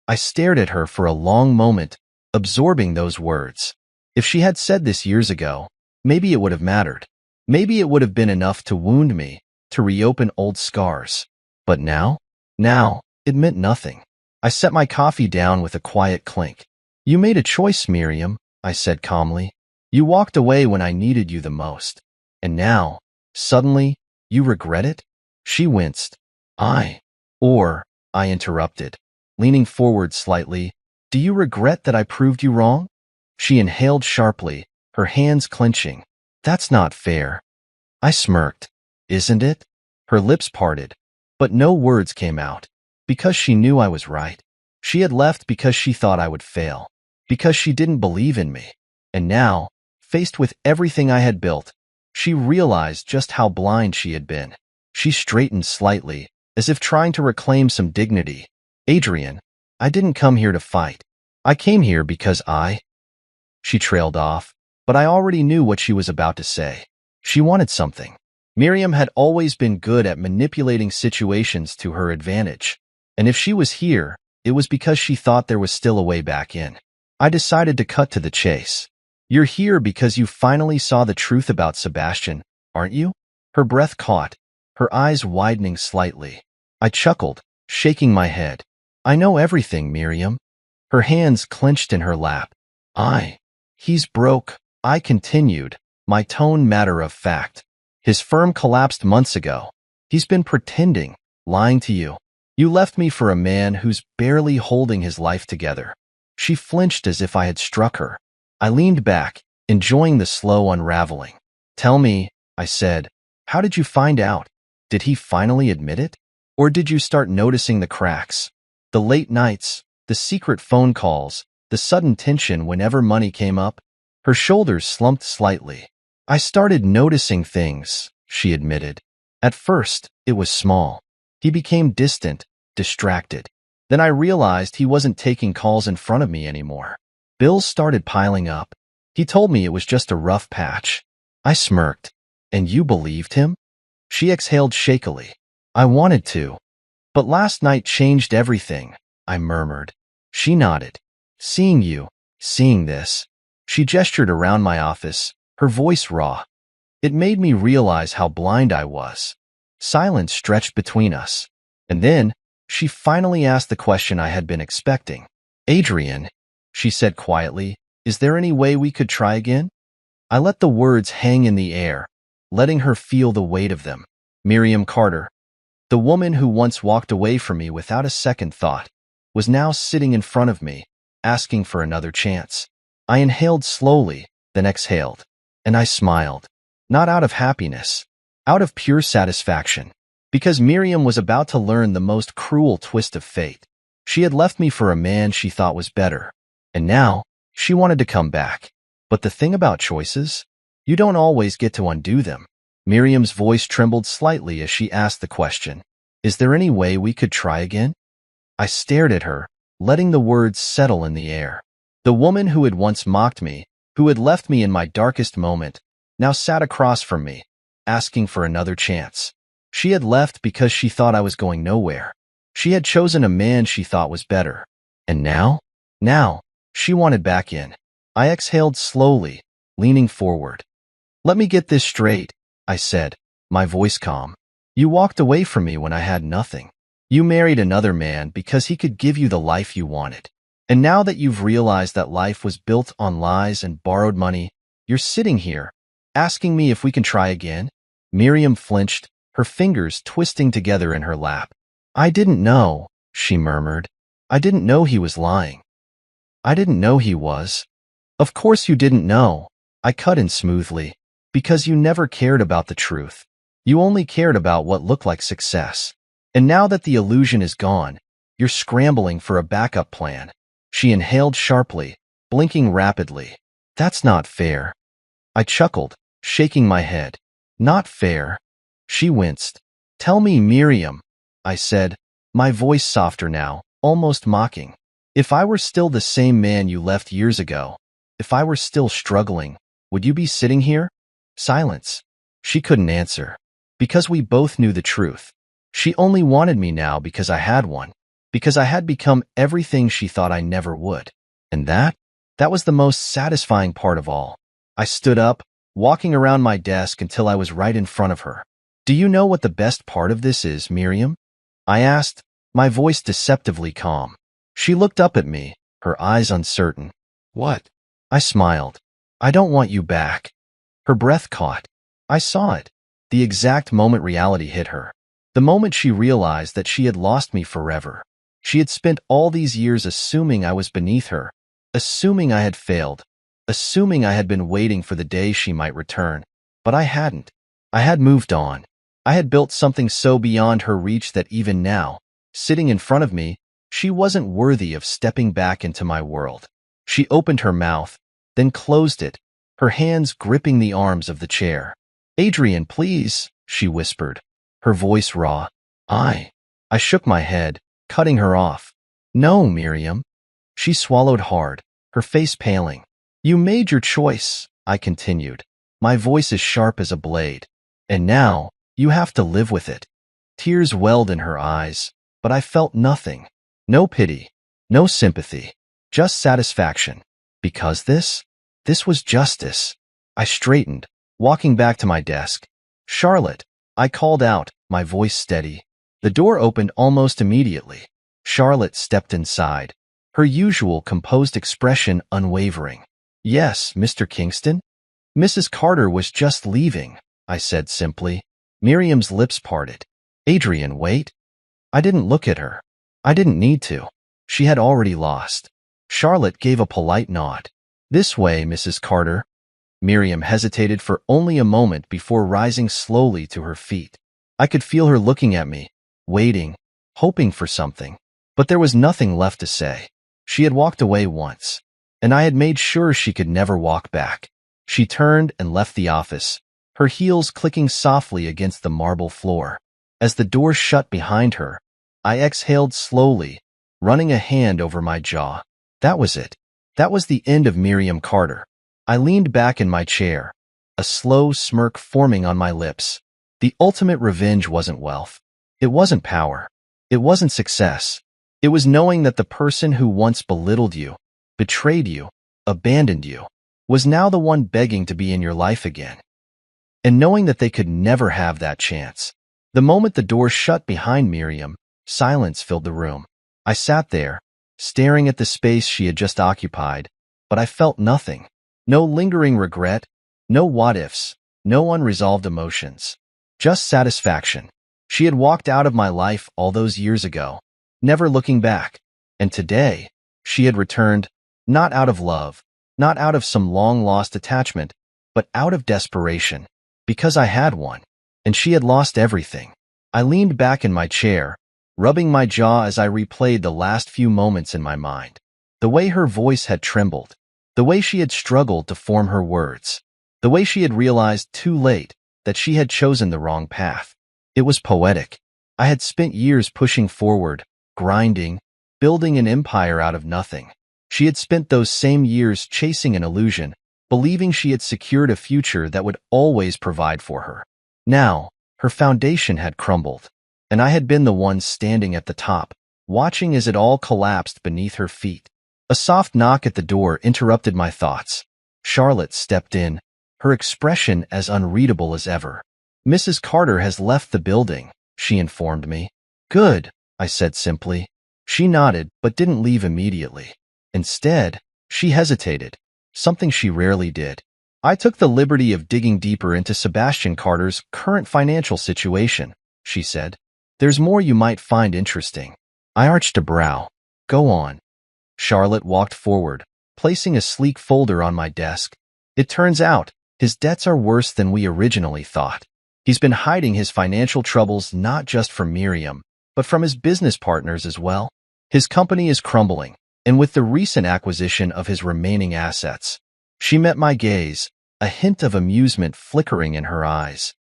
Speaker 1: I stared at her for a long moment, absorbing those words. If she had said this years ago, maybe it would have mattered. Maybe it would have been enough to wound me, to reopen old scars. But now, it meant nothing. I set my coffee down with a quiet clink. "You made a choice, Miriam," I said calmly. "You walked away when I needed you the most. And now, suddenly, you regret it?" She winced. I interrupted, leaning forward slightly. "Do you regret that I proved you wrong?" She inhaled sharply, her hands clenching. "That's not fair." I smirked. "Isn't it?" Her lips parted, but no words came out. Because she knew I was right. She had left because she thought I would fail, because she didn't believe in me. And now, faced with everything I had built, she realized just how blind she had been. She straightened slightly, as if trying to reclaim some dignity. "Adrian, I didn't come here to fight. I came here because She trailed off, but I already knew what she was about to say. She wanted something. Miriam had always been good at manipulating situations to her advantage. And if she was here, it was because she thought there was still a way back in. I decided to cut to the chase. You're here because you finally saw the truth about Sebastian, aren't you? Her breath caught, her eyes widening slightly. I chuckled, shaking my head. I know everything, Miriam. Her hands clenched in her lap. He's broke, I continued, my tone matter of fact. His firm collapsed months ago. He's been pretending, lying to you. You left me for a man who's barely holding his life together. She flinched as if I had struck her. I leaned back, enjoying the slow unraveling. Tell me, I said, how did you find out? Did he finally admit it? Or did you start noticing the cracks? The late nights, the secret phone calls, the sudden tension whenever money came up? Her shoulders slumped slightly. I started noticing things, she admitted. At first, it was small. He became distant, distracted. Then I realized he wasn't taking calls in front of me anymore. Bills started piling up. He told me it was just a rough patch. I smirked. And you believed him? She exhaled shakily. I wanted to. But last night changed everything, I murmured. She nodded. Seeing you, seeing this. She gestured around my office, her voice raw. It made me realize how blind I was. Silence stretched between us. And then, she finally asked the question I had been expecting. Adrian, she said quietly, is there any way we could try again? I let the words hang in the air, letting her feel the weight of them. Miriam Carter, the woman who once walked away from me without a second thought, was now sitting in front of me, asking for another chance. I inhaled slowly, then exhaled, and I smiled. Not out of happiness, out of pure satisfaction, because Miriam was about to learn the most cruel twist of fate. She had left me for a man she thought was better, and now she wanted to come back. But the thing about choices, you don't always get to undo them. Miriam's voice trembled slightly as she asked the question, is there any way we could try again? I stared at her, letting the words settle in the air. The woman who had once mocked me, who had left me in my darkest moment, now sat across from me, asking for another chance. She had left because she thought I was going nowhere. She had chosen a man she thought was better. And now, she wanted back in. I exhaled slowly, leaning forward. Let me get this straight, I said, my voice calm. You walked away from me when I had nothing. You married another man because he could give you the life you wanted. And now that you've realized that life was built on lies and borrowed money, you're sitting here, asking me if we can try again? Miriam flinched, her fingers twisting together in her lap. I didn't know, she murmured. I didn't know he was lying. I didn't know he was. Of course you didn't know, I cut in smoothly, because you never cared about the truth. You only cared about what looked like success. And now that the illusion is gone, you're scrambling for a backup plan. She inhaled sharply, blinking rapidly. That's not fair. I chuckled, shaking my head. Not fair. She winced. Tell me, Miriam, I said, my voice softer now, almost mocking. If I were still the same man you left years ago, if I were still struggling, would you be sitting here? Silence. She couldn't answer. Because we both knew the truth. She only wanted me now because I had one. Because I had become everything she thought I never would. And that was the most satisfying part of all. I stood up, walking around my desk until I was right in front of her. Do you know what the best part of this is, Miriam? I asked, my voice deceptively calm. She looked up at me, her eyes uncertain. What? I smiled. I don't want you back. Her breath caught. I saw it. The exact moment reality hit her. The moment she realized that she had lost me forever. She had spent all these years assuming I was beneath her, assuming I had failed, assuming I had been waiting for the day she might return. But I hadn't. I had moved on. I had built something so beyond her reach that even now, sitting in front of me, she wasn't worthy of stepping back into my world. She opened her mouth, then closed it, her hands gripping the arms of the chair. Adrian, please, she whispered, her voice raw. I shook my head, cutting her off. No, Miriam. She swallowed hard, her face paling. You made your choice, I continued, my voice as sharp as a blade. And now, you have to live with it. Tears welled in her eyes, but I felt nothing. No pity, no sympathy, just satisfaction. Because this was justice. I straightened, walking back to my desk. Charlotte, I called out, my voice steady. The door opened almost immediately. Charlotte stepped inside, her usual composed expression unwavering. Yes, Mr. Kingston? Mrs. Carter was just leaving, I said simply. Miriam's lips parted. Adrian, wait. I didn't look at her. I didn't need to. She had already lost. Charlotte gave a polite nod. This way, Mrs. Carter. Miriam hesitated for only a moment before rising slowly to her feet. I could feel her looking at me, waiting, hoping for something. But there was nothing left to say. She had walked away once, and I had made sure she could never walk back. She turned and left the office, her heels clicking softly against the marble floor. As the door shut behind her, I exhaled slowly, running a hand over my jaw. That was it. That was the end of Miriam Carter. I leaned back in my chair, a slow smirk forming on my lips. The ultimate revenge wasn't wealth. It wasn't power. It wasn't success. It was knowing that the person who once belittled you, betrayed you, abandoned you, was now the one begging to be in your life again. And knowing that they could never have that chance. The moment the door shut behind Miriam, silence filled the room. I sat there, staring at the space she had just occupied, but I felt nothing. No lingering regret, no what-ifs, no unresolved emotions. Just satisfaction. She had walked out of my life all those years ago, never looking back. And today, she had returned, not out of love, not out of some long-lost attachment, but out of desperation, because I had one, and she had lost everything. I leaned back in my chair, rubbing my jaw as I replayed the last few moments in my mind. The way her voice had trembled, the way she had struggled to form her words, the way she had realized too late that she had chosen the wrong path. It was poetic. I had spent years pushing forward, grinding, building an empire out of nothing. She had spent those same years chasing an illusion, believing she had secured a future that would always provide for her. Now, her foundation had crumbled, and I had been the one standing at the top, watching as it all collapsed beneath her feet. A soft knock at the door interrupted my thoughts. Charlotte stepped in, her expression as unreadable as ever. Mrs. Carter has left the building, she informed me. Good, I said simply. She nodded, but didn't leave immediately. Instead, she hesitated, something she rarely did. I took the liberty of digging deeper into Sebastian Carter's current financial situation, she said. There's more you might find interesting. I arched a brow. Go on. Charlotte walked forward, placing a sleek folder on my desk. It turns out, his debts are worse than we originally thought. He's been hiding his financial troubles not just from Miriam, but from his business partners as well. His company is crumbling, and with the recent acquisition of his remaining assets. She met my gaze, a hint of amusement flickering in her eyes.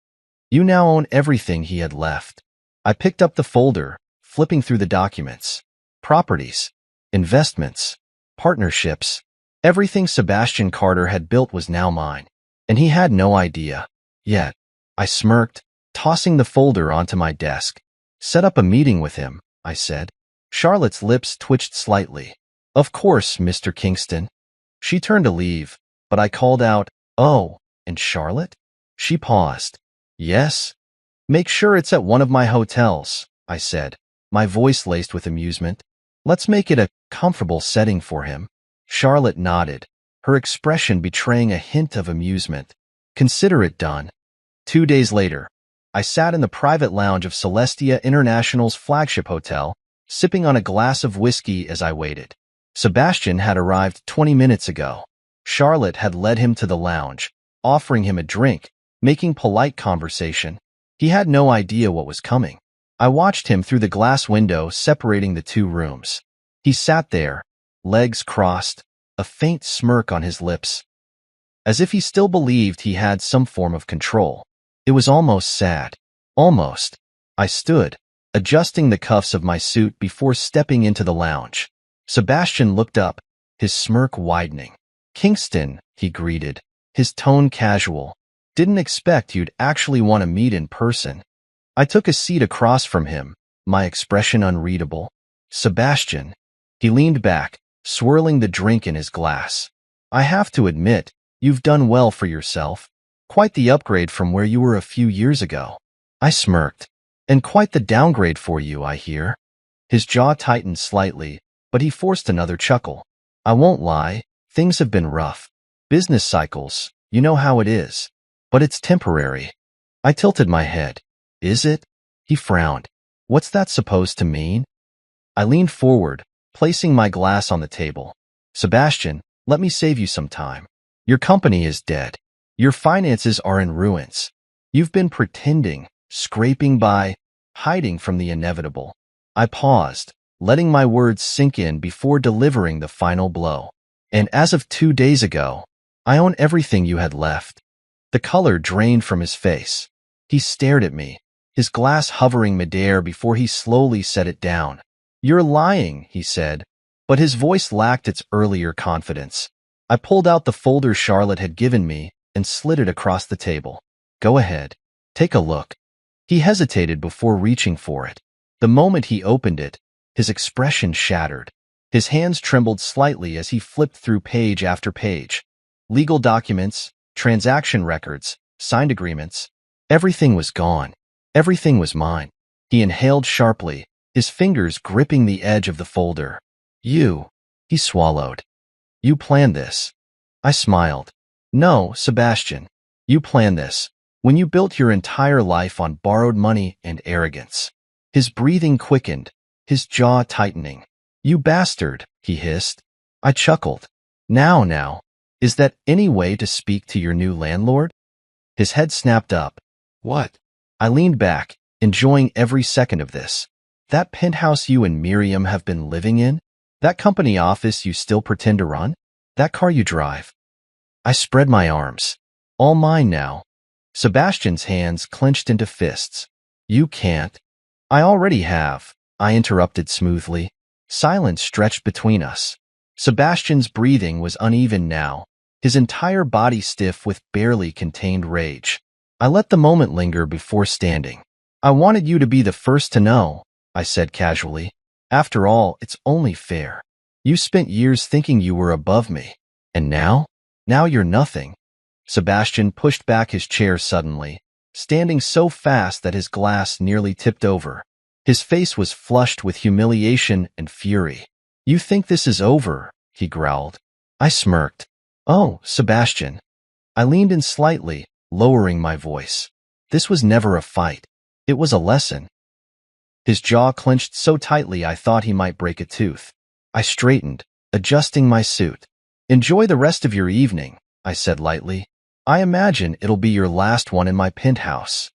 Speaker 1: You now own everything he had left. I picked up the folder, flipping through the documents. Properties, investments, partnerships. Everything Sebastian Carter had built was now mine, and he had no idea. Yet, I smirked, tossing the folder onto my desk. Set up a meeting with him, I said. Charlotte's lips twitched slightly. Of course, Mr. Kingston. She turned to leave, but I called out, Oh, and Charlotte? She paused. Yes? Make sure it's at one of my hotels, I said, my voice laced with amusement. Let's make it a comfortable setting for him. Charlotte nodded, her expression betraying a hint of amusement. Consider it done. 2 days later, I sat in the private lounge of Celestia International's flagship hotel, sipping on a glass of whiskey as I waited. Sebastian had arrived 20 minutes ago. Charlotte had led him to the lounge, offering him a drink, making polite conversation. He had no idea what was coming. I watched him through the glass window separating the two rooms. He sat there, legs crossed, a faint smirk on his lips, as if he still believed he had some form of control. It was almost sad. Almost. I stood, adjusting the cuffs of my suit before stepping into the lounge. Sebastian looked up, his smirk widening. Kingston, he greeted, his tone casual. Didn't expect you'd actually want to meet in person. I took a seat across from him, my expression unreadable. Sebastian. He leaned back, swirling the drink in his glass. I have to admit, you've done well for yourself. Quite the upgrade from where you were a few years ago. I smirked. And quite the downgrade for you, I hear. His jaw tightened slightly, but he forced another chuckle. I won't lie, things have been rough. Business cycles, you know how it is. But it's temporary. I tilted my head. Is it? He frowned. What's that supposed to mean? I leaned forward, placing my glass on the table. Sebastian, let me save you some time. Your company is dead. Your finances are in ruins. You've been pretending, scraping by, hiding from the inevitable. I paused, letting my words sink in before delivering the final blow. And as of 2 days ago, I own everything you had left. The color drained from his face. He stared at me, his glass hovering midair before he slowly set it down. You're lying, he said, but his voice lacked its earlier confidence. I pulled out the folder Charlotte had given me and slid it across the table. Go ahead. Take a look. He hesitated before reaching for it. The moment he opened it, his expression shattered. His hands trembled slightly as he flipped through page after page. Legal documents, transaction records, signed agreements. Everything was gone. Everything was mine. He inhaled sharply, his fingers gripping the edge of the folder. You, he swallowed. You planned this. I smiled. No, Sebastian. You planned this when you built your entire life on borrowed money and arrogance. His breathing quickened, his jaw tightening. You bastard, he hissed. I chuckled. Now, is that any way to speak to your new landlord? His head snapped up. What? I leaned back, enjoying every second of this. That penthouse you and Miriam have been living in? That company office you still pretend to run? That car you drive? I spread my arms. All mine now. Sebastian's hands clenched into fists. You can't. I already have, I interrupted smoothly. Silence stretched between us. Sebastian's breathing was uneven now, his entire body stiff with barely contained rage. I let the moment linger before standing. I wanted you to be the first to know, I said casually. After all, it's only fair. You spent years thinking you were above me. And now? Now you're nothing. Sebastian pushed back his chair suddenly, standing so fast that his glass nearly tipped over. His face was flushed with humiliation and fury. You think this is over, he growled. I smirked. Oh, Sebastian. I leaned in slightly, lowering my voice. This was never a fight. It was a lesson. His jaw clenched so tightly I thought he might break a tooth. I straightened, adjusting my suit. Enjoy the rest of your evening, I said lightly. I imagine it'll be your last one in my penthouse.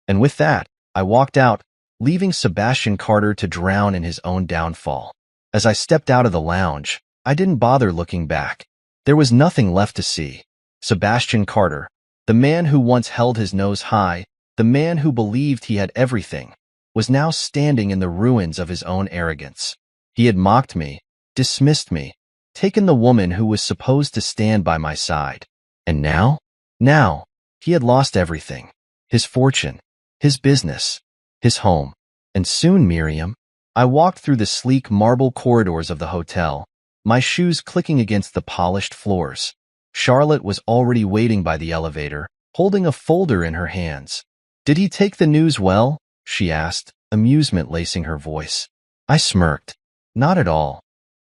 Speaker 1: And with that, I walked out, leaving Sebastian Carter to drown in his own downfall. As I stepped out of the lounge, I didn't bother looking back. There was nothing left to see. Sebastian Carter, the man who once held his nose high, the man who believed he had everything, was now standing in the ruins of his own arrogance. He had mocked me, dismissed me, taken the woman who was supposed to stand by my side. And now, he had lost everything. His fortune, his business, his home, and soon Miriam. I walked through the sleek marble corridors of the hotel, my shoes clicking against the polished floors. Charlotte was already waiting by the elevator, holding a folder in her hands. Did he take the news well? She asked, amusement lacing her voice. I smirked. Not at all.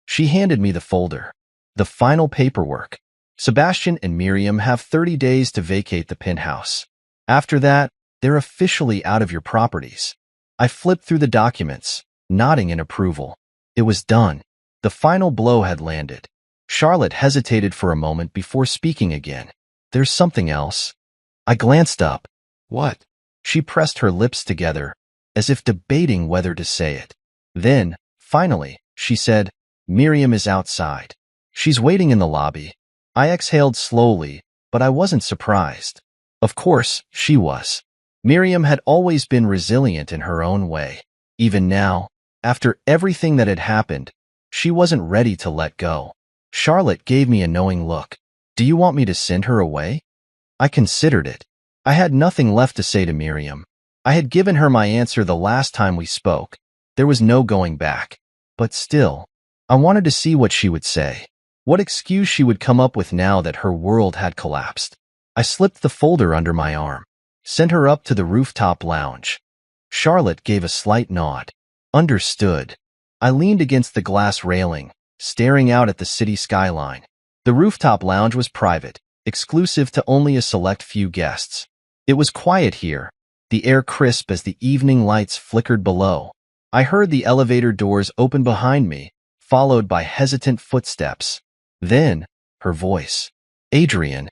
Speaker 1: She handed me the folder. The final paperwork. Sebastian and Miriam have 30 days to vacate the penthouse. After that, they're officially out of your properties. I flipped through the documents, nodding in approval. It was done. The final blow had landed. Charlotte hesitated for a moment before speaking again. There's something else. I glanced up. What? She pressed her lips together, as if debating whether to say it. Then, finally, she said, Miriam is outside. She's waiting in the lobby. I exhaled slowly, but I wasn't surprised. Of course, she was. Miriam had always been resilient in her own way. Even now, after everything that had happened, she wasn't ready to let go. Charlotte gave me a knowing look. Do you want me to send her away? I considered it. I had nothing left to say to Miriam. I had given her my answer the last time we spoke. There was no going back. But still, I wanted to see what she would say. What excuse she would come up with now that her world had collapsed. I slipped the folder under my arm, sent her up to the rooftop lounge. Charlotte gave a slight nod. Understood. I leaned against the glass railing, staring out at the city skyline. The rooftop lounge was private, exclusive to only a select few guests. It was quiet here, the air crisp as the evening lights flickered below. I heard the elevator doors open behind me, followed by hesitant footsteps. Then, her voice. Adrian.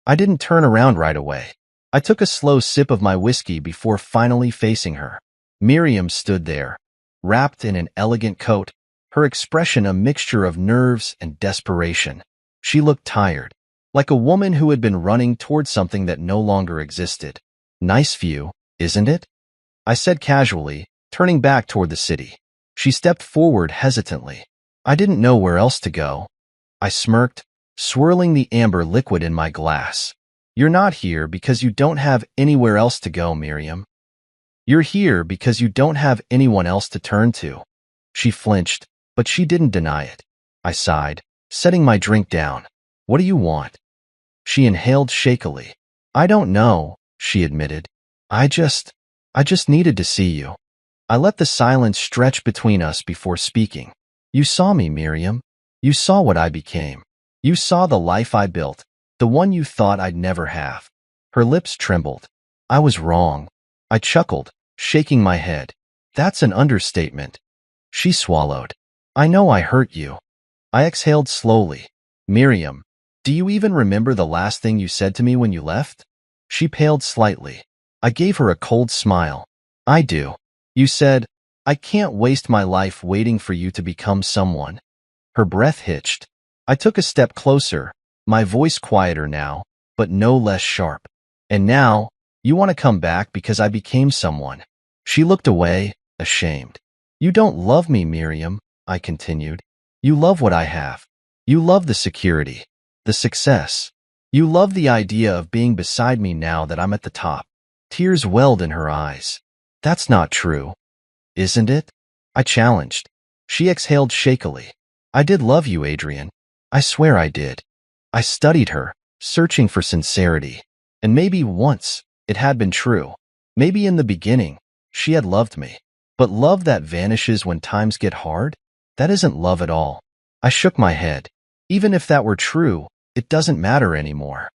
Speaker 1: I didn't turn around right away. I took a slow sip of my whiskey before finally facing her. Miriam stood there, wrapped in an elegant coat, her expression a mixture of nerves and desperation. She looked tired, like a woman who had been running toward something that no longer existed. Nice view, isn't it? I said casually, turning back toward the city. She stepped forward hesitantly. I didn't know where else to go. I smirked, swirling the amber liquid in my glass. You're not here because you don't have anywhere else to go, Miriam. You're here because you don't have anyone else to turn to. She flinched, but she didn't deny it. I sighed, setting my drink down. What do you want? She inhaled shakily. I don't know, she admitted. I just needed to see you. I let the silence stretch between us before speaking. You saw me, Miriam. You saw what I became. You saw the life I built, the one you thought I'd never have. Her lips trembled. I was wrong. I chuckled, shaking my head. That's an understatement. She swallowed. I know I hurt you. I exhaled slowly. Miriam, do you even remember the last thing you said to me when you left? She paled slightly. I gave her a cold smile. I do. You said, I can't waste my life waiting for you to become someone. Her breath hitched. I took a step closer, my voice quieter now, but no less sharp. And now, you want to come back because I became someone. She looked away, ashamed. You don't love me, Miriam, I continued. You love what I have. You love the security, the success. You love the idea of being beside me now that I'm at the top. Tears welled in her eyes. That's not true. Isn't it? I challenged. She exhaled shakily. I did love you, Adrian. I swear I did. I studied her, searching for sincerity. And maybe once, it had been true. Maybe in the beginning, she had loved me. But love that vanishes when times get hard? That isn't love at all. I shook my head. Even if that were true, it doesn't matter anymore.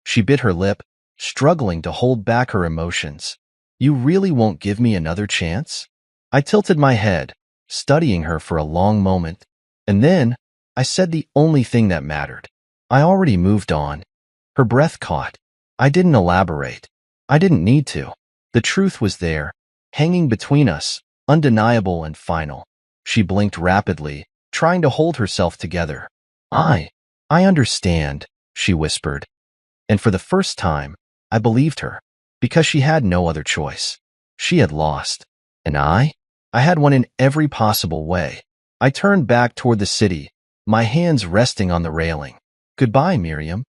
Speaker 1: She bit her lip, struggling to hold back her emotions. You really won't give me another chance? I tilted my head, studying her for a long moment. And then, I said the only thing that mattered. I already moved on. Her breath caught. I didn't elaborate. I didn't need to. The truth was there, hanging between us, undeniable and final. She blinked rapidly, trying to hold herself together. I understand, she whispered. And for the first time, I believed her, because she had no other choice. She had lost. And I had won in every possible way. I turned back toward the city, my hands resting on the railing. Goodbye, Miriam.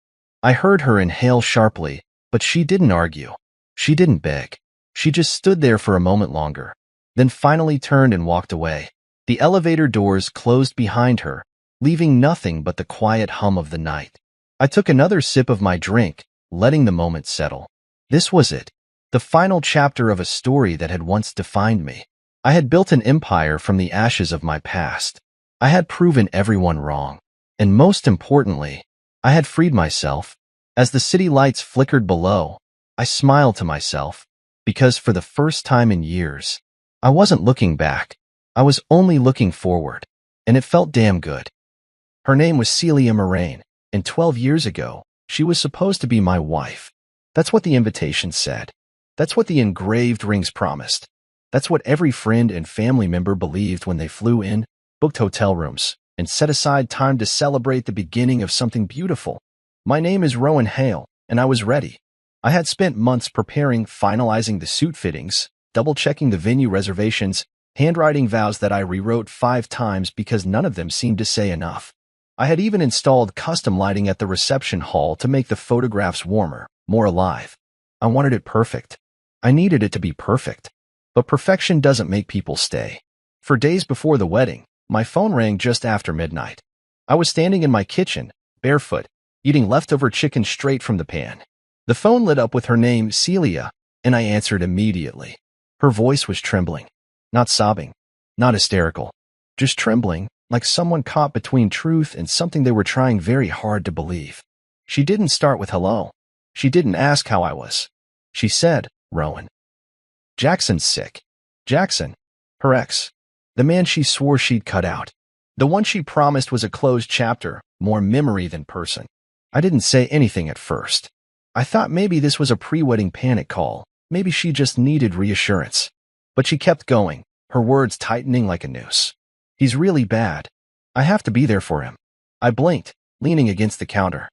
Speaker 1: I heard her inhale sharply, but she didn't argue. She didn't beg. She just stood there for a moment longer, then finally turned and walked away. The elevator doors closed behind her, leaving nothing but the quiet hum of the night. I took another sip of my drink, letting the moment settle. This was it, the final chapter of a story that had once defined me. I had built an empire from the ashes of my past. I had proven everyone wrong. And most importantly, I had freed myself. As the city lights flickered below, I smiled to myself, because for the first time in years, I wasn't looking back. I was only looking forward, and it felt damn good. Her name was Celia Moraine, and 12 years ago, she was supposed to be my wife. That's what the invitation said. That's what the engraved rings promised. That's what every friend and family member believed when they flew in, booked hotel rooms, and set aside time to celebrate the beginning of something beautiful. My name is Rowan Hale, and I was ready. I had spent months preparing, finalizing the suit fittings, double-checking the venue reservations, handwriting vows that I rewrote 5 times because none of them seemed to say enough. I had even installed custom lighting at the reception hall to make the photographs warmer, more alive. I wanted it perfect. I needed it to be perfect. But perfection doesn't make people stay. For days before the wedding, my phone rang just after midnight. I was standing in my kitchen, barefoot, eating leftover chicken straight from the pan. The phone lit up with her name, Celia, and I answered immediately. Her voice was trembling, not sobbing, not hysterical, just trembling, like someone caught between truth and something they were trying very hard to believe. She didn't start with hello. She didn't ask how I was. She said, Rowan. Jackson's sick. Jackson, her ex. The man she swore she'd cut out. The one she promised was a closed chapter, more memory than person. I didn't say anything at first. I thought maybe this was a pre-wedding panic call. Maybe she just needed reassurance. But she kept going, her words tightening like a noose. He's really bad. I have to be there for him. I blinked, leaning against the counter.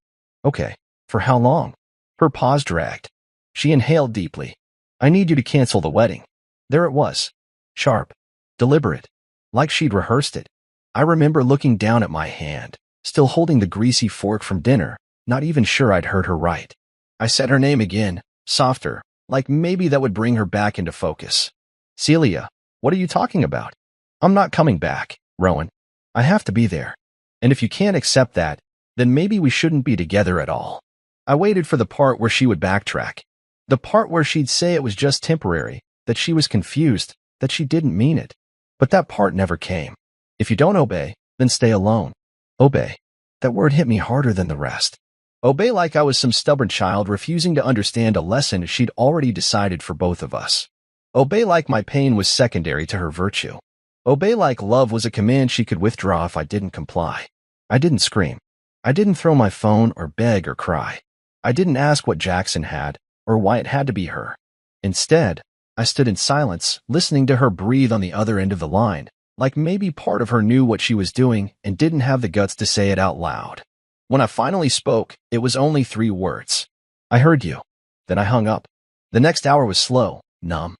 Speaker 1: Okay, for how long? Her pause dragged. She inhaled deeply. I need you to cancel the wedding. There it was. Sharp. Deliberate. Like she'd rehearsed it. I remember looking down at my hand, still holding the greasy fork from dinner, not even sure I'd heard her right. I said her name again, softer, like maybe that would bring her back into focus. Celia, what are you talking about? I'm not coming back, Rowan. I have to be there. And if you can't accept that, then maybe we shouldn't be together at all. I waited for the part where she would backtrack. The part where she'd say it was just temporary, that she was confused, that she didn't mean it. But that part never came. If you don't obey, then stay alone. Obey. That word hit me harder than the rest. Obey like I was some stubborn child refusing to understand a lesson she'd already decided for both of us. Obey like my pain was secondary to her virtue. Obey like love was a command she could withdraw if I didn't comply. I didn't scream. I didn't throw my phone or beg or cry. I didn't ask what Jackson had or why it had to be her. Instead, I stood in silence, listening to her breathe on the other end of the line, like maybe part of her knew what she was doing and didn't have the guts to say it out loud. When I finally spoke, it was only 3 words. I heard you. Then I hung up. The next hour was slow, numb.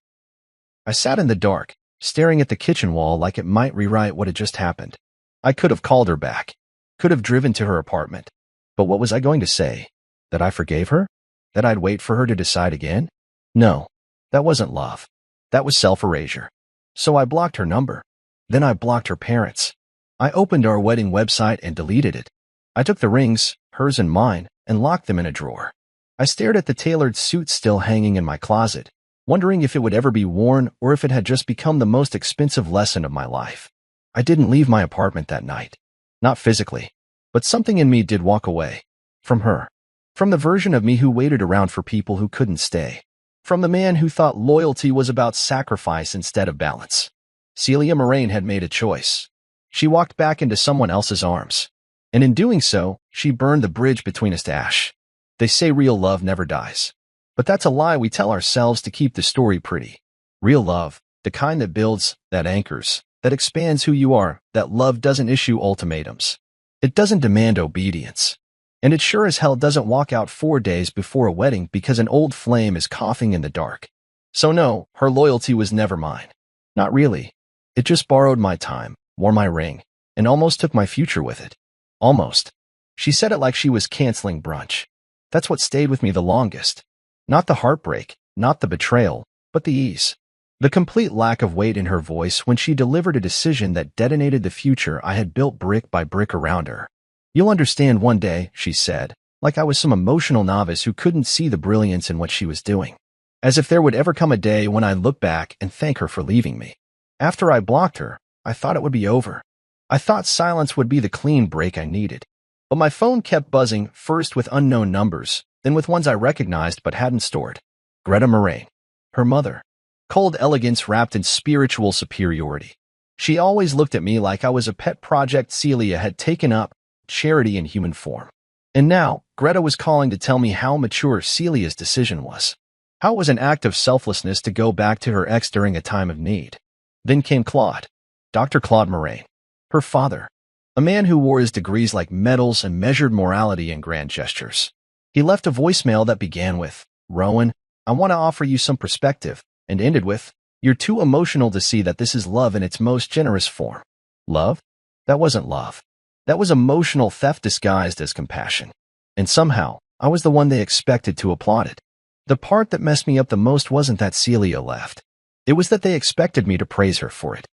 Speaker 1: I sat in the dark, staring at the kitchen wall like it might rewrite what had just happened. I could have called her back, could have driven to her apartment. But what was I going to say? That I forgave her? That I'd wait for her to decide again? No, that wasn't love. That was self-erasure. So I blocked her number. Then I blocked her parents. I opened our wedding website and deleted it. I took the rings, hers and mine, and locked them in a drawer. I stared at the tailored suit still hanging in my closet, wondering if it would ever be worn or if it had just become the most expensive lesson of my life. I didn't leave my apartment that night. Not physically, but something in me did walk away. From her. From the version of me who waited around for people who couldn't stay. From the man who thought loyalty was about sacrifice instead of balance. Celia Moraine had made a choice. She walked back into someone else's arms. And in doing so, she burned the bridge between us to ash. They say real love never dies. But that's a lie we tell ourselves to keep the story pretty. Real love, the kind that builds, that anchors, that expands who you are, that love doesn't issue ultimatums. It doesn't demand obedience. And it sure as hell doesn't walk out 4 days before a wedding because an old flame is coughing in the dark. So no, her loyalty was never mine. Not really. It just borrowed my time, wore my ring, and almost took my future with it. Almost. She said it like she was canceling brunch. That's what stayed with me the longest. Not the heartbreak, not the betrayal, but the ease. The complete lack of weight in her voice when she delivered a decision that detonated the future I had built brick by brick around her. You'll understand one day, she said, like I was some emotional novice who couldn't see the brilliance in what she was doing. As if there would ever come a day when I'd look back and thank her for leaving me. After I blocked her, I thought it would be over. I thought silence would be the clean break I needed. But my phone kept buzzing, first with unknown numbers, then with ones I recognized but hadn't stored. Greta Moraine. Her mother. Cold elegance wrapped in spiritual superiority. She always looked at me like I was a pet project Celia had taken up, charity in human form. And now, Greta was calling to tell me how mature Celia's decision was. How it was an act of selflessness to go back to her ex during a time of need. Then came Claude. Dr. Claude Moraine. Her father. A man who wore his degrees like medals and measured morality in grand gestures. He left a voicemail that began with, Rowan, I want to offer you some perspective, and ended with, you're too emotional to see that this is love in its most generous form. Love? That wasn't love. That was emotional theft disguised as compassion. And somehow, I was the one they expected to applaud it. The part that messed me up the most wasn't that Celia left. It was that they expected me to praise her for it.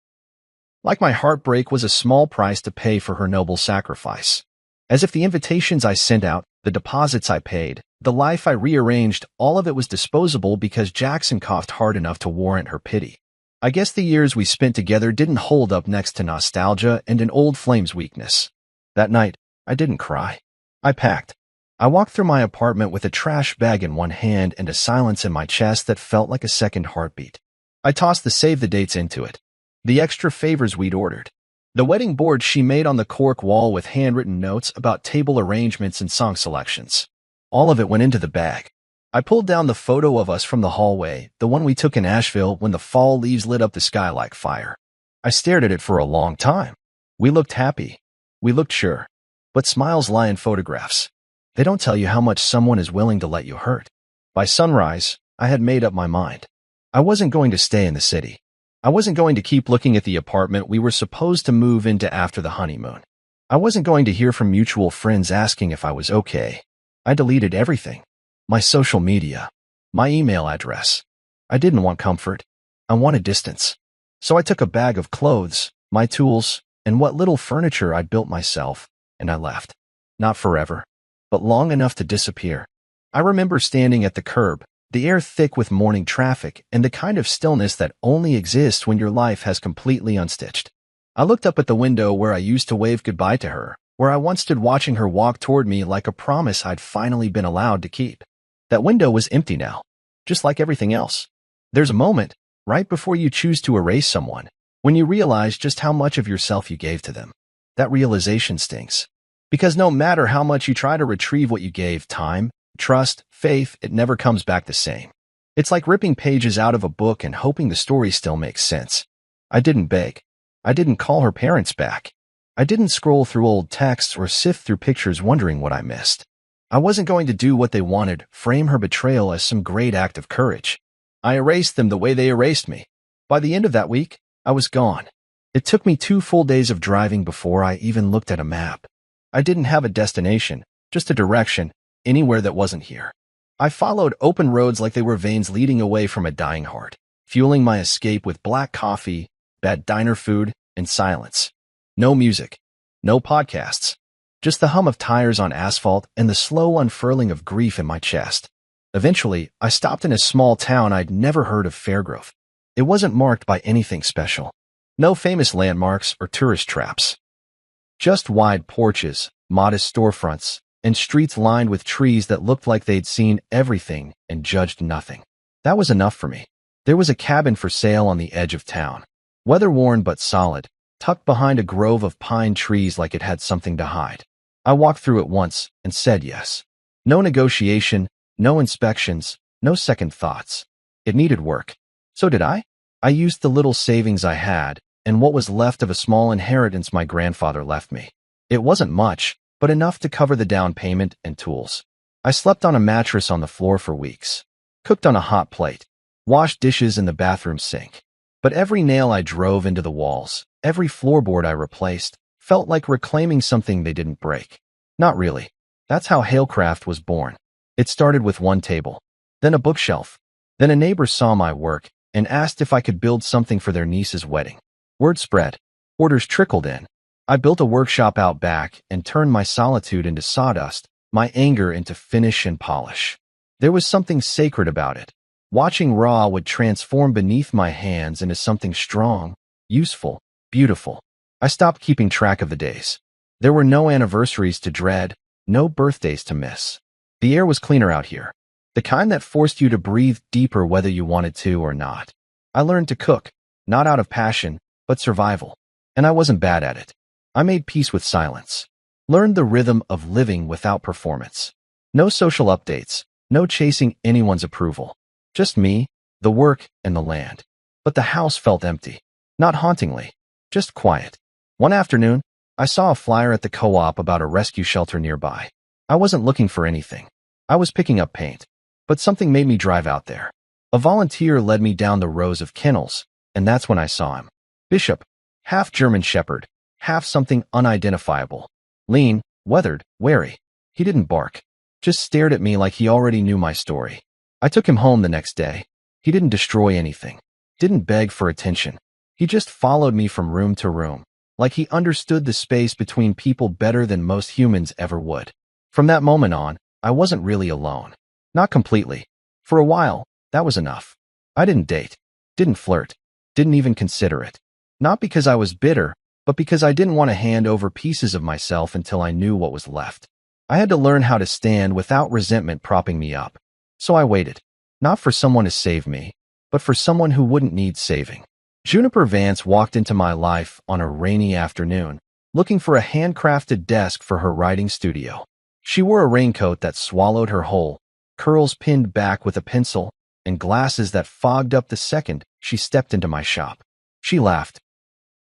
Speaker 1: Like my heartbreak was a small price to pay for her noble sacrifice. As if the invitations I sent out, the deposits I paid, the life I rearranged, all of it was disposable because Jackson coughed hard enough to warrant her pity. I guess the years we spent together didn't hold up next to nostalgia and an old flame's weakness. That night, I didn't cry. I packed. I walked through my apartment with a trash bag in one hand and a silence in my chest that felt like a second heartbeat. I tossed the save the dates into it. The extra favors we'd ordered. The wedding board she made on the cork wall with handwritten notes about table arrangements and song selections. All of it went into the bag. I pulled down the photo of us from the hallway, the one we took in Asheville when the fall leaves lit up the sky like fire. I stared at it for a long time. We looked happy. We looked sure. But smiles lie in photographs. They don't tell you how much someone is willing to let you hurt. By sunrise, I had made up my mind. I wasn't going to stay in the city. I wasn't going to keep looking at the apartment we were supposed to move into after the honeymoon. I wasn't going to hear from mutual friends asking if I was okay. I deleted everything. My social media. My email address. I didn't want comfort. I wanted distance. So I took a bag of clothes, my tools, and what little furniture I'd built myself, and I left. Not forever, but long enough to disappear. I remember standing at the curb, the air thick with morning traffic and the kind of stillness that only exists when your life has completely unstitched. I looked up at the window where I used to wave goodbye to her, where I once stood watching her walk toward me like a promise I'd finally been allowed to keep. That window was empty now, just like everything else. There's a moment, right before you choose to erase someone, when you realize just how much of yourself you gave to them. That realization stings. Because no matter how much you try to retrieve what you gave, time, trust, faith, it never comes back the same. It's like ripping pages out of a book and hoping the story still makes sense. I didn't beg. I didn't call her parents back. I didn't scroll through old texts or sift through pictures wondering what I missed. I wasn't going to do what they wanted, frame her betrayal as some great act of courage. I erased them the way they erased me. By the end of that week, I was gone. It took me 2 full days of driving before I even looked at a map. I didn't have a destination, just a direction, anywhere that wasn't here. I followed open roads like they were veins leading away from a dying heart, fueling my escape with black coffee, bad diner food, and silence. No music. No podcasts. Just the hum of tires on asphalt and the slow unfurling of grief in my chest. Eventually, I stopped in a small town I'd never heard of, Fairgrove. It wasn't marked by anything special. No famous landmarks or tourist traps. Just wide porches, modest storefronts, and streets lined with trees that looked like they'd seen everything and judged nothing. That was enough for me. There was a cabin for sale on the edge of town. Weather-worn but solid, tucked behind a grove of pine trees like it had something to hide. I walked through it once and said yes. No negotiation, no inspections, no second thoughts. It needed work. So did I. I used the little savings I had and what was left of a small inheritance my grandfather left me. It wasn't much, but enough to cover the down payment and tools. I slept on a mattress on the floor for weeks, cooked on a hot plate, washed dishes in the bathroom sink. But every nail I drove into the walls, every floorboard I replaced, felt like reclaiming something they didn't break. Not really. That's how Halecraft was born. It started with one table, then a bookshelf. Then a neighbor saw my work and asked if I could build something for their niece's wedding. Word spread. Orders trickled in. I built a workshop out back and turned my solitude into sawdust, my anger into finish and polish. There was something sacred about it. Watching raw would transform beneath my hands into something strong, useful, beautiful. I stopped keeping track of the days. There were no anniversaries to dread, no birthdays to miss. The air was cleaner out here, the kind that forced you to breathe deeper whether you wanted to or not. I learned to cook, not out of passion, but survival. And I wasn't bad at it. I made peace with silence. Learned the rhythm of living without performance. No social updates, no chasing anyone's approval. Just me, the work, and the land. But the house felt empty. Not hauntingly, just quiet. One afternoon, I saw a flyer at the co-op about a rescue shelter nearby. I wasn't looking for anything. I was picking up paint. But something made me drive out there. A volunteer led me down the rows of kennels, and that's when I saw him. Bishop, half German shepherd, half something unidentifiable. Lean, weathered, wary. He didn't bark, just stared at me like he already knew my story. I took him home the next day. He didn't destroy anything, didn't beg for attention, He just followed me from room to room, like he understood the space between people better than most humans ever would. From that moment on, I wasn't really alone. Not completely. For a while, that was enough. I didn't date, didn't flirt, didn't even consider it. Not because I was bitter, but because I didn't want to hand over pieces of myself until I knew what was left. I had to learn how to stand without resentment propping me up. So I waited, not for someone to save me, but for someone who wouldn't need saving. Juniper Vance walked into my life on a rainy afternoon, looking for a handcrafted desk for her writing studio. She wore a raincoat that swallowed her whole, curls pinned back with a pencil, and glasses that fogged up the second she stepped into my shop. She laughed,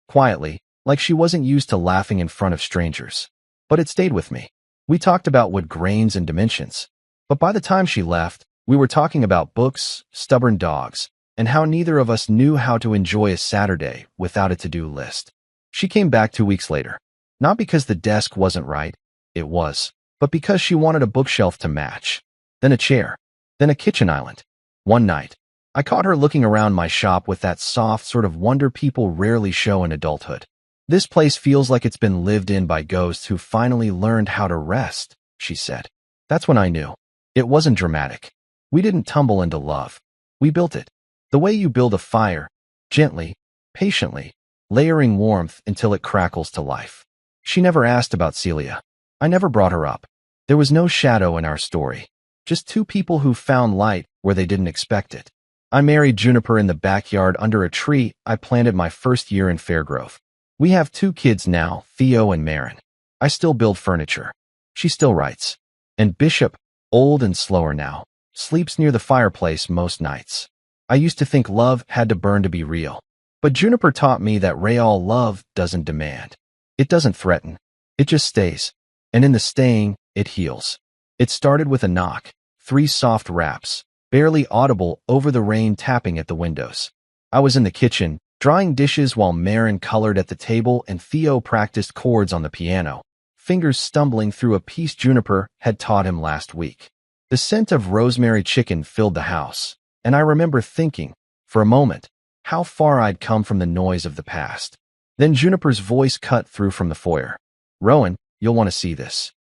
Speaker 1: quietly, like she wasn't used to laughing in front of strangers. But it stayed with me. We talked about wood grains and dimensions. But by the time she left, we were talking about books, stubborn dogs, and how neither of us knew how to enjoy a Saturday without a to-do list. She came back 2 weeks later. Not because the desk wasn't right, it was, but because she wanted a bookshelf to match. Then a chair. Then a kitchen island. One night, I caught her looking around my shop with that soft sort of wonder people rarely show in adulthood. "This place feels like it's been lived in by ghosts who finally learned how to rest," she said. That's when I knew. It wasn't dramatic. We didn't tumble into love. We built it. The way you build a fire, gently, patiently, layering warmth until it crackles to life. She never asked about Celia. I never brought her up. There was no shadow in our story. Just two people who found light where they didn't expect it. I married Juniper in the backyard under a tree I planted my first year in Fairgrove. We have 2 kids now, Theo and Marin. I still build furniture. She still writes. And Bishop, old and slower now, sleeps near the fireplace most nights. I used to think love had to burn to be real. But Juniper taught me that real love doesn't demand. It doesn't threaten. It just stays. And in the staying, it heals. It started with a knock, 3 soft raps, barely audible over the rain tapping at the windows. I was in the kitchen, drying dishes while Marin colored at the table and Theo practiced chords on the piano, fingers stumbling through a piece Juniper had taught him last week. The scent of rosemary chicken filled the house, and I remember thinking, for a moment, how far I'd come from the noise of the past. Then Juniper's voice cut through from the foyer. "Rowan, you'll want to see this."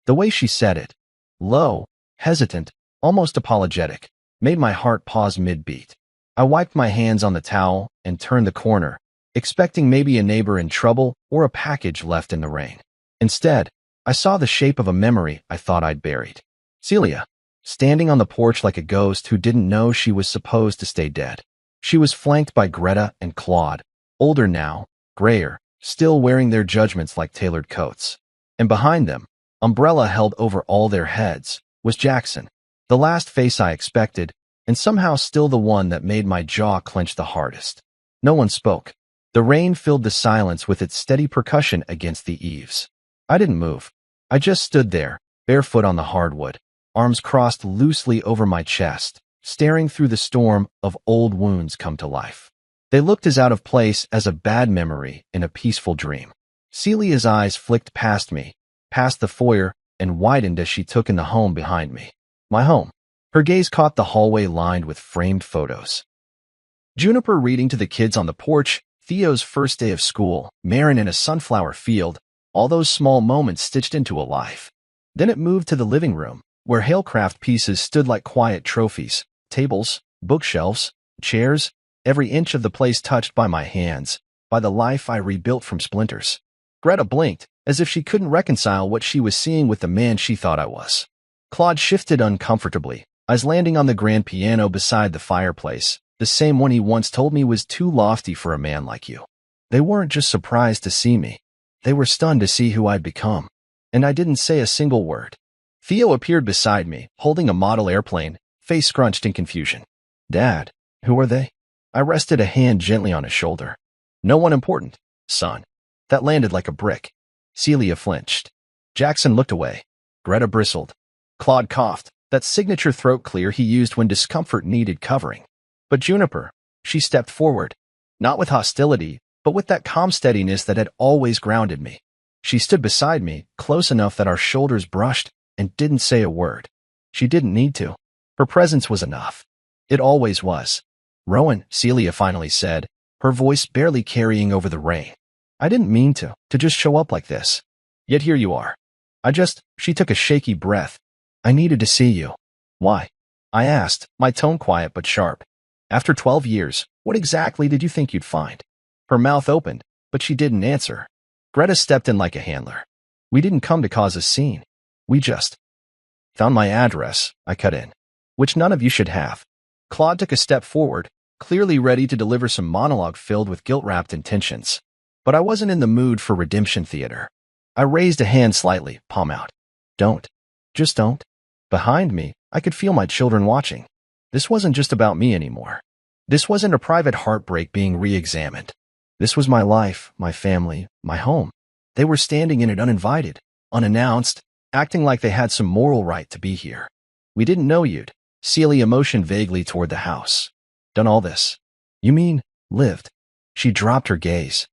Speaker 1: The way she said it, low, hesitant, almost apologetic, made my heart pause mid-beat. I wiped my hands on the towel and turned the corner, expecting maybe a neighbor in trouble or a package left in the rain. Instead, I saw the shape of a memory I thought I'd buried. Celia, standing on the porch like a ghost who didn't know she was supposed to stay dead. She was flanked by Greta and Claude, older now, grayer, still wearing their judgments like tailored coats. And behind them, umbrella held over all their heads, was Jackson, the last face I expected, and somehow still the one that made my jaw clench the hardest. No one spoke. The rain filled the silence with its steady percussion against the eaves. I didn't move. I just stood there, barefoot on the hardwood, arms crossed loosely over my chest, staring through the storm of old wounds come to life. They looked as out of place as a bad memory in a peaceful dream. Celia's eyes flicked past me, past the foyer, and widened as she took in the home behind me. My home. Her gaze caught the hallway lined with framed photos. Juniper reading to the kids on the porch, Theo's first day of school, Marin in a sunflower field, all those small moments stitched into a life. Then it moved to the living room, where Halecraft pieces stood like quiet trophies, tables, bookshelves, chairs, every inch of the place touched by my hands, by the life I rebuilt from splinters. Greta blinked, as if she couldn't reconcile what she was seeing with the man she thought I was. Claude shifted uncomfortably, eyes landing on the grand piano beside the fireplace, the same one he once told me was too lofty for a man like you. They weren't just surprised to see me. They were stunned to see who I'd become. And I didn't say a single word. Theo appeared beside me, holding a model airplane, face scrunched in confusion. "Dad, who are they?" I rested a hand gently on his shoulder. "No one important, son." That landed like a brick. Celia flinched. Jackson looked away. Greta bristled. Claude coughed, that signature throat clear he used when discomfort needed covering. But Juniper, she stepped forward, not with hostility, but with that calm steadiness that had always grounded me. She stood beside me, close enough that our shoulders brushed, and didn't say a word. She didn't need to. Her presence was enough. It always was. "Rowan," Celia finally said, her voice barely carrying over the rain. I didn't mean to just show up like this. Yet here you are. She took a shaky breath. I needed to see you. Why? I asked, my tone quiet but sharp. After 12 years, what exactly did you think you'd find? Her mouth opened, but she didn't answer. Greta stepped in like a handler. We didn't come to cause a scene. We just found my address, I cut in. Which none of you should have. Claude took a step forward, clearly ready to deliver some monologue filled with guilt-wrapped intentions. But I wasn't in the mood for redemption theater. I raised a hand slightly, palm out. Don't. Just don't. Behind me, I could feel my children watching. This wasn't just about me anymore. This wasn't a private heartbreak being re-examined. This was my life, my family, my home. They were standing in it uninvited, unannounced, acting like they had some moral right to be here. We didn't know you'd. Celia motioned vaguely toward the house. Done all this. You mean, lived? She dropped her gaze.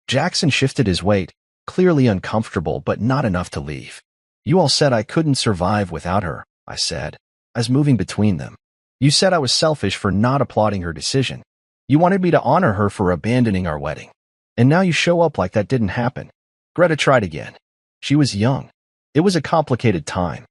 Speaker 1: Jackson shifted his weight, clearly uncomfortable but not enough to leave. You all said I couldn't survive without her, I said, as moving between them. You said I was selfish for not applauding her decision. You wanted me to honor her for abandoning our wedding. And now you show up like that didn't happen. Greta tried again. She was young. It was a complicated time.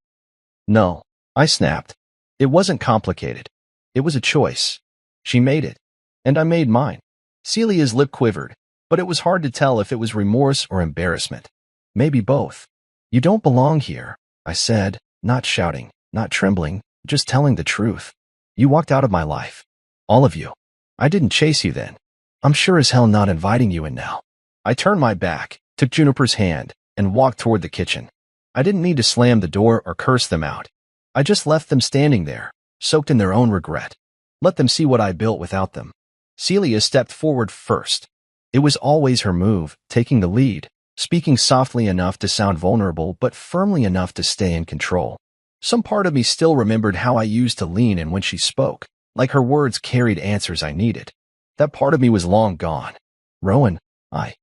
Speaker 1: No, I snapped. It wasn't complicated. It was a choice. She made it. And I made mine. Celia's lip quivered, but it was hard to tell if it was remorse or embarrassment. Maybe both. You don't belong here, I said, not shouting, not trembling, just telling the truth. You walked out of my life. All of you. I didn't chase you then. I'm sure as hell not inviting you in now. I turned my back, took Juniper's hand, and walked toward the kitchen. I didn't need to slam the door or curse them out. I just left them standing there, soaked in their own regret. Let them see what I built without them. Celia stepped forward first. It was always her move, taking the lead, speaking softly enough to sound vulnerable but firmly enough to stay in control. Some part of me still remembered how I used to lean in when she spoke, like her words carried answers I needed. That part of me was long gone. Rowan, I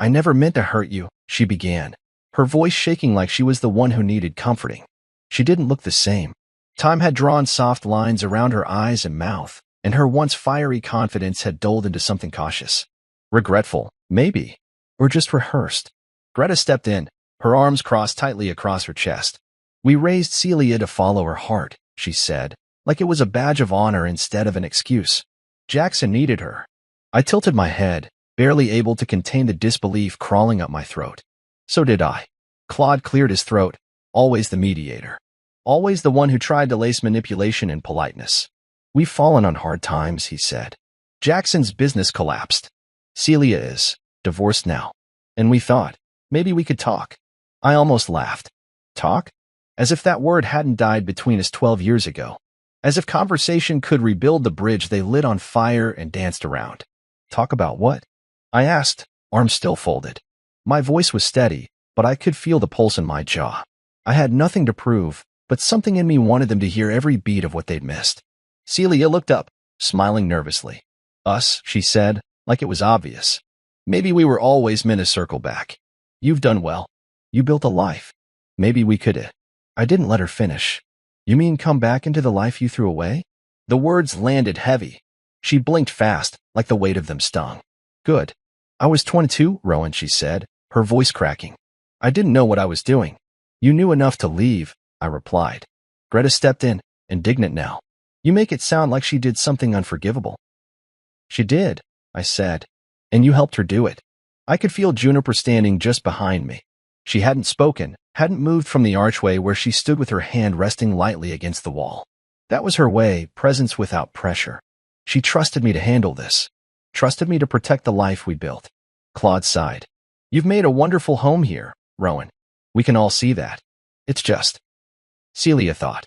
Speaker 1: never meant to hurt you, she began, her voice shaking like she was the one who needed comforting. She didn't look the same. Time had drawn soft lines around her eyes and mouth, and her once fiery confidence had dulled into something cautious. Regretful, maybe, or just rehearsed. Greta stepped in, her arms crossed tightly across her chest. We raised Celia to follow her heart, she said, like it was a badge of honor instead of an excuse. Jackson needed her. I tilted my head, barely able to contain the disbelief crawling up my throat. So did I. Claude cleared his throat, always the mediator. Always the one who tried to lace manipulation and politeness. We've fallen on hard times, he said. Jackson's business collapsed. Celia is divorced now. And we thought, maybe we could talk. I almost laughed. Talk? As if that word hadn't died between us 12 years ago. As if conversation could rebuild the bridge they lit on fire and danced around. Talk about what? I asked, arms still folded. My voice was steady, but I could feel the pulse in my jaw. I had nothing to prove, but something in me wanted them to hear every beat of what they'd missed. Celia looked up, smiling nervously. Us, she said, like it was obvious. Maybe we were always meant to circle back. You've done well. You built a life. Maybe we could. I didn't let her finish. You mean come back into the life you threw away? The words landed heavy. She blinked fast, like the weight of them stung. Good. I was 22, Rowan, she said, her voice cracking. I didn't know what I was doing. You knew enough to leave, I replied. Greta stepped in, indignant now. You make it sound like she did something unforgivable. She did, I said. And you helped her do it. I could feel Juniper standing just behind me. She hadn't spoken, hadn't moved from the archway where she stood with her hand resting lightly against the wall. That was her way, presence without pressure. She trusted me to handle this. Trusted me to protect the life we built. Claude sighed. You've made a wonderful home here, Rowan. We can all see that. It's just. Celia thought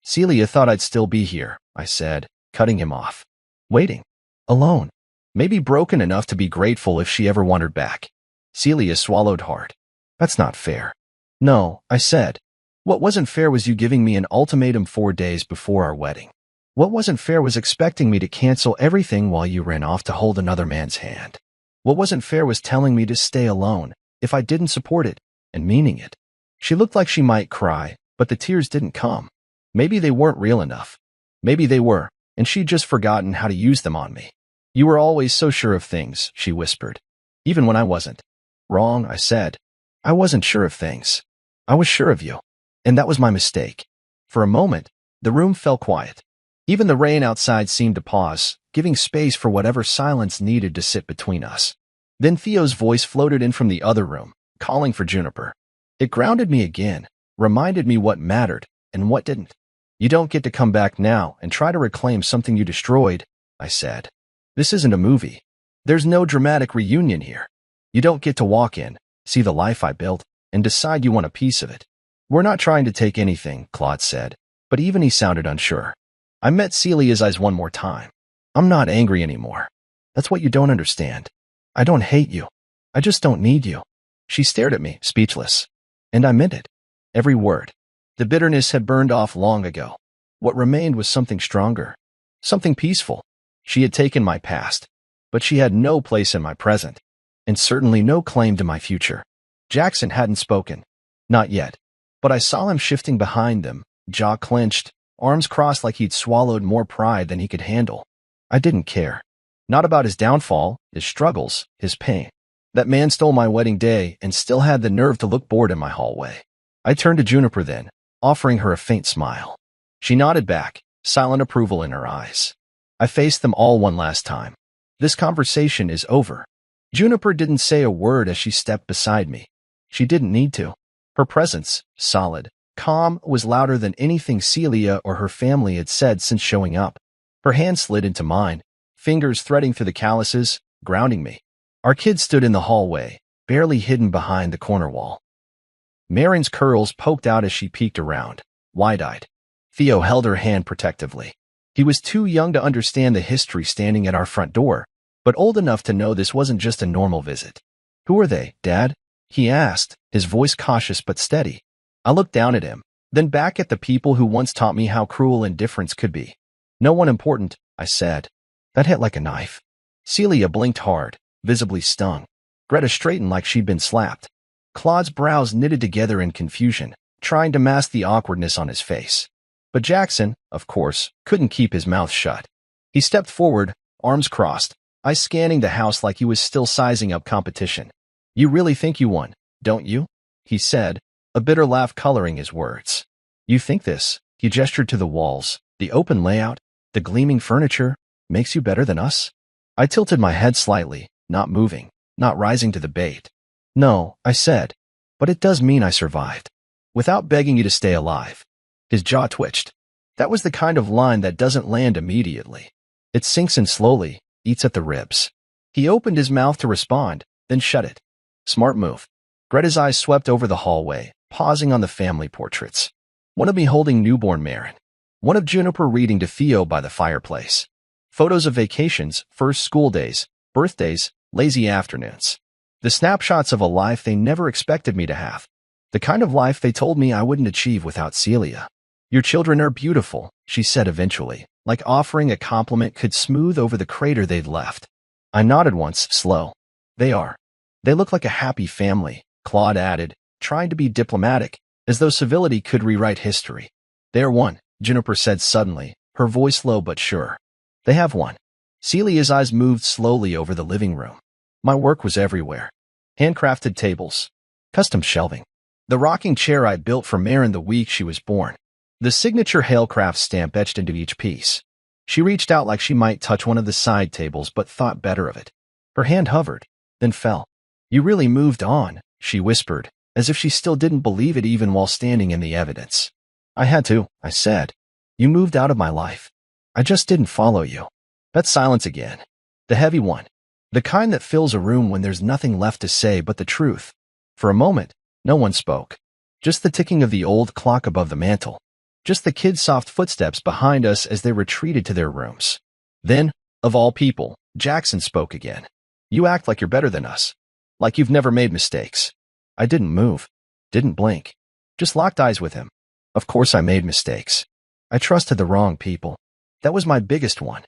Speaker 1: I'd still be here, I said, cutting him off. Waiting. Alone. Maybe broken enough to be grateful if she ever wandered back. Celia swallowed hard. That's not fair. No, I said. What wasn't fair was you giving me an ultimatum 4 days before our wedding. What wasn't fair was expecting me to cancel everything while you ran off to hold another man's hand. What wasn't fair was telling me to stay alone if I didn't support it, and meaning it. She looked like she might cry, but the tears didn't come. Maybe they weren't real enough. Maybe they were, and she'd just forgotten how to use them on me. You were always so sure of things, she whispered. Even when I wasn't. Wrong, I said. I wasn't sure of things. I was sure of you. And that was my mistake. For a moment, the room fell quiet. Even the rain outside seemed to pause, giving space for whatever silence needed to sit between us. Then Theo's voice floated in from the other room, calling for Juniper. It grounded me again, reminded me what mattered and what didn't. You don't get to come back now and try to reclaim something you destroyed, I said. This isn't a movie. There's no dramatic reunion here. You don't get to walk in, see the life I built, and decide you want a piece of it. We're not trying to take anything, Claude said, but even he sounded unsure. I met Celia's eyes one more time. I'm not angry anymore. That's what you don't understand. I don't hate you. I just don't need you. She stared at me, speechless. And I meant it. Every word. The bitterness had burned off long ago. What remained was something stronger. Something peaceful. She had taken my past, but she had no place in my present, and certainly no claim to my future. Jackson hadn't spoken. Not yet. But I saw him shifting behind them, jaw clenched, arms crossed like he'd swallowed more pride than he could handle. I didn't care. Not about his downfall, his struggles, his pain. That man stole my wedding day and still had the nerve to look bored in my hallway. I turned to Juniper then, offering her a faint smile. She nodded back, silent approval in her eyes. I faced them all one last time. This conversation is over. Juniper didn't say a word as she stepped beside me. She didn't need to. Her presence, solid, calm, was louder than anything Celia or her family had said since showing up. Her hand slid into mine, fingers threading through the calluses, grounding me. Our kid stood in the hallway, barely hidden behind the corner wall. Marin's curls poked out as she peeked around, wide-eyed. Theo held her hand protectively. He was too young to understand the history standing at our front door, but old enough to know this wasn't just a normal visit. Who are they, Dad? He asked, his voice cautious but steady. I looked down at him, then back at the people who once taught me how cruel indifference could be. No one important, I said. That hit like a knife. Celia blinked hard, visibly stung. Greta straightened like she'd been slapped. Claude's brows knitted together in confusion, trying to mask the awkwardness on his face. But Jackson, of course, couldn't keep his mouth shut. He stepped forward, arms crossed, eyes scanning the house like he was still sizing up competition. You really think you won, don't you? He said, a bitter laugh coloring his words. You think this? He gestured to the walls, the open layout, the gleaming furniture, makes you better than us? I tilted my head slightly, not moving, not rising to the bait. No, I said, but it does mean I survived. Without begging you to stay alive. His jaw twitched. That was the kind of line that doesn't land immediately. It sinks in slowly, eats at the ribs. He opened his mouth to respond, then shut it. Smart move. Greta's eyes swept over the hallway, pausing on the family portraits. One of me holding newborn Marin. One of Juniper reading to Theo by the fireplace. Photos of vacations, first school days, birthdays, lazy afternoons. The snapshots of a life they never expected me to have. The kind of life they told me I wouldn't achieve without Celia. Your children are beautiful, she said eventually, like offering a compliment could smooth over the crater they'd left. I nodded once, slow. They are. They look like a happy family, Claude added, trying to be diplomatic, as though civility could rewrite history. They're one, Juniper said suddenly, her voice low but sure. They have one. Celia's eyes moved slowly over the living room. My work was everywhere. Handcrafted tables. Custom shelving. The rocking chair I built for Marin the week she was born. The signature Halecraft stamp etched into each piece. She reached out like she might touch one of the side tables but thought better of it. Her hand hovered, then fell. You really moved on, she whispered, as if she still didn't believe it even while standing in the evidence. I had to, I said. You moved out of my life. I just didn't follow you. That silence again. The heavy one. The kind that fills a room when there's nothing left to say but the truth. For a moment, no one spoke. Just the ticking of the old clock above the mantel. Just the kids' soft footsteps behind us as they retreated to their rooms. Then, of all people, Jackson spoke again. You act like you're better than us. Like you've never made mistakes. I didn't move. Didn't blink. Just locked eyes with him. Of course I made mistakes. I trusted the wrong people. That was my biggest one.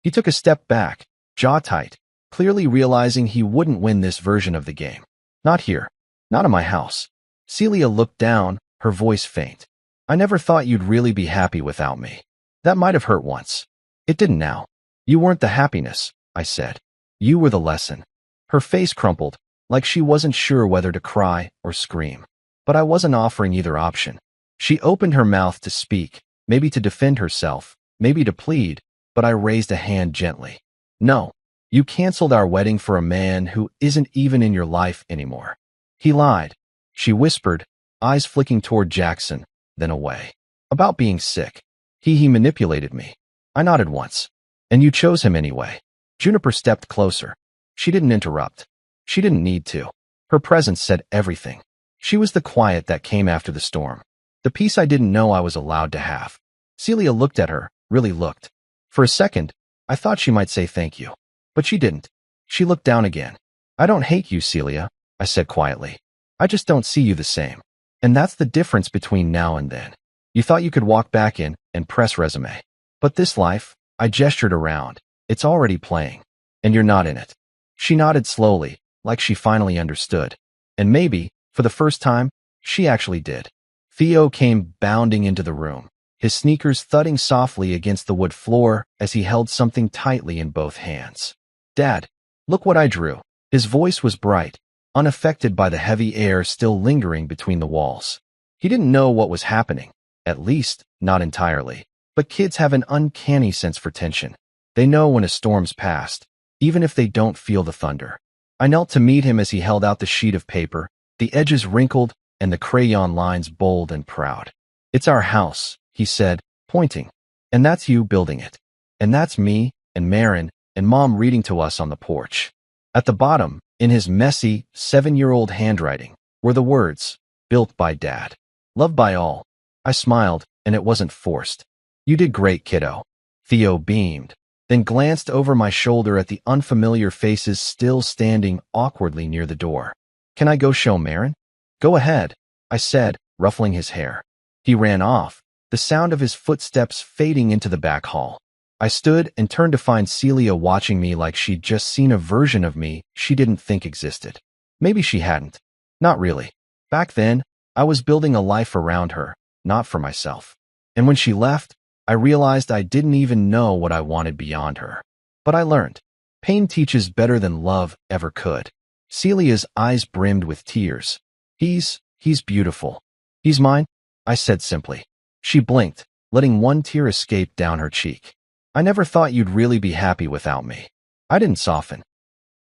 Speaker 1: He took a step back, jaw tight, clearly realizing he wouldn't win this version of the game. Not here. Not in my house. Celia looked down, her voice faint. I never thought you'd really be happy without me. That might have hurt once. It didn't now. You weren't the happiness, I said. You were the lesson. Her face crumpled, like she wasn't sure whether to cry or scream. But I wasn't offering either option. She opened her mouth to speak, maybe to defend herself, maybe to plead, but I raised a hand gently. No, you canceled our wedding for a man who isn't even in your life anymore. He lied, she whispered, eyes flicking toward Jackson, then away. About being sick. He manipulated me. I nodded once. And you chose him anyway. Juniper stepped closer. She didn't interrupt. She didn't need to. Her presence said everything. She was the quiet that came after the storm. The peace I didn't know I was allowed to have. Celia looked at her, really looked. For a second, I thought she might say thank you. But she didn't. She looked down again. I don't hate you, Celia, I said quietly. I just don't see you the same. And that's the difference between now and then. You thought you could walk back in and press resume. But this life, I gestured around. It's already playing. And you're not in it. She nodded slowly, like she finally understood. And maybe, for the first time, she actually did. Theo came bounding into the room, his sneakers thudding softly against the wood floor as he held something tightly in both hands. Dad, look what I drew. His voice was bright, unaffected by the heavy air still lingering between the walls. He didn't know what was happening, at least, not entirely. But kids have an uncanny sense for tension. They know when a storm's passed, even if they don't feel the thunder. I knelt to meet him as he held out the sheet of paper, the edges wrinkled and the crayon lines bold and proud. It's our house, he said, pointing. And that's you building it. And that's me and Marin and Mom reading to us on the porch. At the bottom, in his messy, 7-year-old handwriting, were the words, built by Dad. Loved by all. I smiled, and it wasn't forced. You did great, kiddo. Theo beamed, then glanced over my shoulder at the unfamiliar faces still standing awkwardly near the door. Can I go show Marin? Go ahead, I said, ruffling his hair. He ran off, the sound of his footsteps fading into the back hall. I stood and turned to find Celia watching me like she'd just seen a version of me she didn't think existed. Maybe she hadn't. Not really. Back then, I was building a life around her, not for myself. And when she left, I realized I didn't even know what I wanted beyond her. But I learned. Pain teaches better than love ever could. Celia's eyes brimmed with tears. He's beautiful. He's mine, I said simply. She blinked, letting one tear escape down her cheek. I never thought you'd really be happy without me. I didn't soften.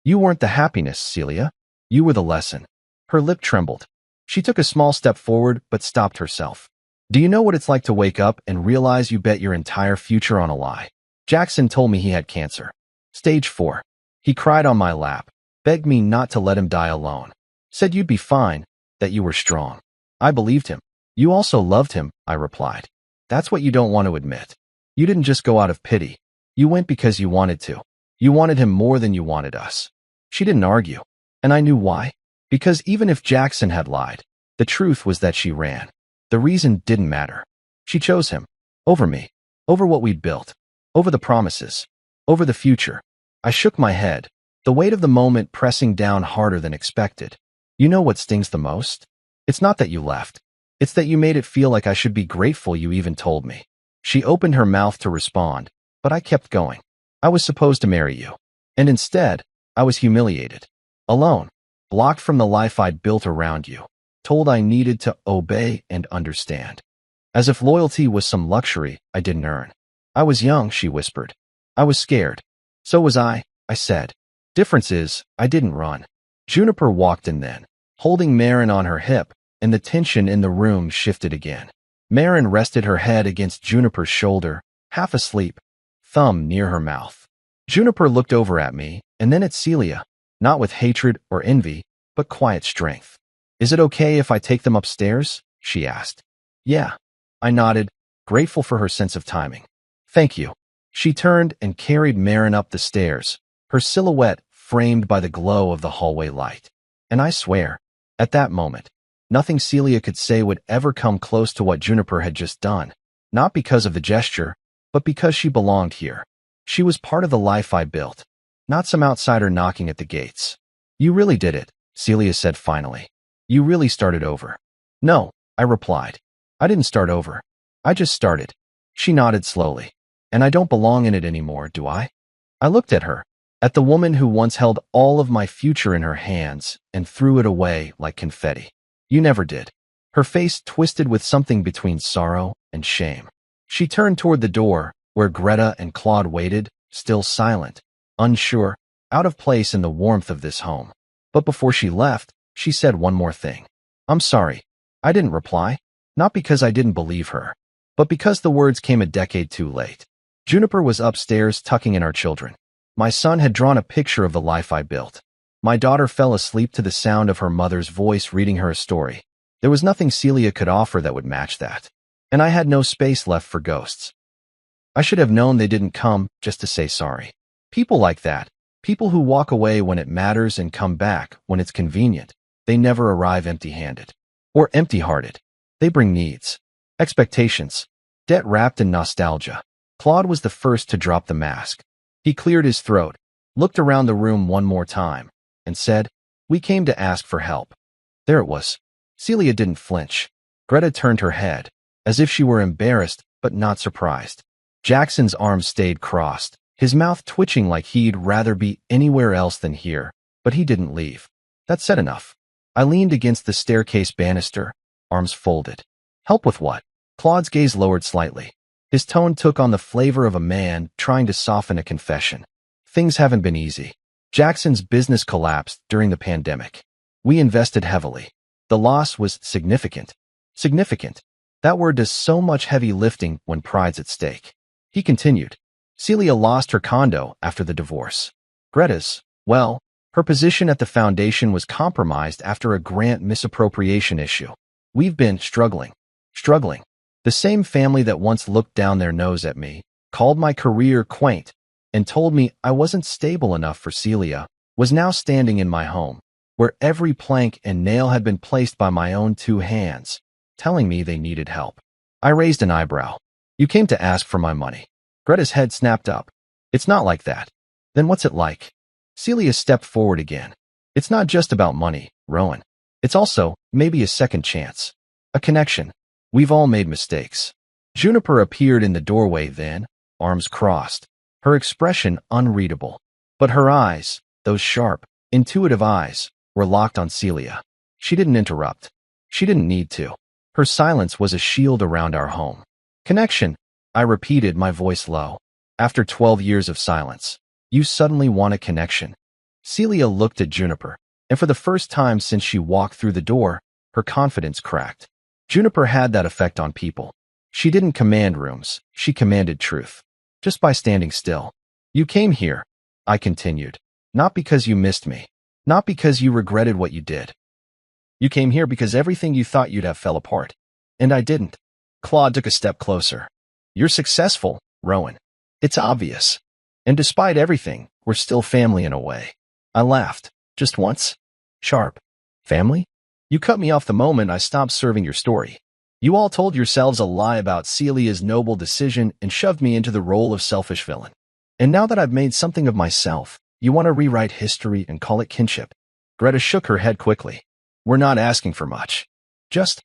Speaker 1: You weren't the happiness, Celia. You were the lesson. Her lip trembled. She took a small step forward, but stopped herself. Do you know what it's like to wake up and realize you bet your entire future on a lie? Jackson told me he had cancer. Stage 4. He cried on my lap, begged me not to let him die alone. Said you'd be fine, that you were strong. I believed him. You also loved him, I replied. That's what you don't want to admit. You didn't just go out of pity. You went because you wanted to. You wanted him more than you wanted us. She didn't argue. And I knew why. Because even if Jackson had lied, the truth was that she ran. The reason didn't matter. She chose him. Over me. Over what we'd built. Over the promises. Over the future. I shook my head, the weight of the moment pressing down harder than expected. You know what stings the most? It's not that you left. It's that you made it feel like I should be grateful you even told me. She opened her mouth to respond, but I kept going. I was supposed to marry you. And instead, I was humiliated. Alone. Blocked from the life I'd built around you. Told I needed to obey and understand. As if loyalty was some luxury I didn't earn. I was young, she whispered. I was scared. So was I said. Difference is, I didn't run. Juniper walked in then, holding Marin on her hip, and the tension in the room shifted again. Marin rested her head against Juniper's shoulder, half asleep, thumb near her mouth. Juniper looked over at me, and then at Celia, not with hatred or envy, but quiet strength. Is it okay if I take them upstairs? She asked. Yeah. I nodded, grateful for her sense of timing. Thank you. She turned and carried Marin up the stairs, her silhouette framed by the glow of the hallway light. And I swear, at that moment, nothing Celia could say would ever come close to what Juniper had just done, not because of the gesture, but because she belonged here. She was part of the life I built, not some outsider knocking at the gates. You really did it, Celia said finally. You really started over. No, I replied. I didn't start over. I just started. She nodded slowly. And I don't belong in it anymore, do I? I looked at her, at the woman who once held all of my future in her hands and threw it away like confetti. You never did. Her face twisted with something between sorrow and shame. She turned toward the door, where Greta and Claude waited, still silent, unsure, out of place in the warmth of this home. But before she left, she said one more thing. I'm sorry. I didn't reply, not because I didn't believe her, but because the words came a decade too late. Juniper was upstairs tucking in our children. My son had drawn a picture of the life I built. My daughter fell asleep to the sound of her mother's voice reading her a story. There was nothing Celia could offer that would match that. And I had no space left for ghosts. I should have known they didn't come just to say sorry. People like that, people who walk away when it matters and come back when it's convenient, they never arrive empty-handed. Or empty-hearted. They bring needs, expectations, debt wrapped in nostalgia. Claude was the first to drop the mask. He cleared his throat, looked around the room one more time, and said, "We came to ask for help." There it was. Celia didn't flinch. Greta turned her head, as if she were embarrassed but not surprised. Jackson's arms stayed crossed, his mouth twitching like he'd rather be anywhere else than here, but he didn't leave. That said enough. I leaned against the staircase banister, arms folded. Help with what? Claude's gaze lowered slightly. His tone took on the flavor of a man trying to soften a confession. Things haven't been easy. Jackson's business collapsed during the pandemic. We invested heavily. The loss was significant. Significant. That word does so much heavy lifting when pride's at stake. He continued. Celia lost her condo after the divorce. Greta's, well, her position at the foundation was compromised after a grant misappropriation issue. We've been struggling. The same family that once looked down their nose at me, called my career quaint, and told me I wasn't stable enough for Celia, was now standing in my home, where every plank and nail had been placed by my own two hands, telling me they needed help. I raised an eyebrow. You came to ask for my money. Greta's head snapped up. It's not like that. Then what's it like? Celia stepped forward again. It's not just about money, Rowan. It's also, maybe a second chance. A connection. We've all made mistakes. Juniper appeared in the doorway then, arms crossed, her expression unreadable. But her eyes, those sharp, intuitive eyes, were locked on Celia. She didn't interrupt. She didn't need to. Her silence was a shield around our home. Connection, I repeated, my voice low. After 12 years of silence, you suddenly want a connection. Celia looked at Juniper, and for the first time since she walked through the door, her confidence cracked. Juniper had that effect on people. She didn't command rooms, she commanded truth. Just by standing still. You came here, I continued, not because you missed me, not because you regretted what you did. You came here because everything you thought you'd have fell apart. And I didn't. Claude took a step closer. You're successful, Rowan. It's obvious. And despite everything, we're still family in a way. I laughed. Just once. Sharp. Family? You cut me off the moment I stopped serving your story. You all told yourselves a lie about Celia's noble decision and shoved me into the role of selfish villain. And now that I've made something of myself, you want to rewrite history and call it kinship. Greta shook her head quickly. We're not asking for much. Just...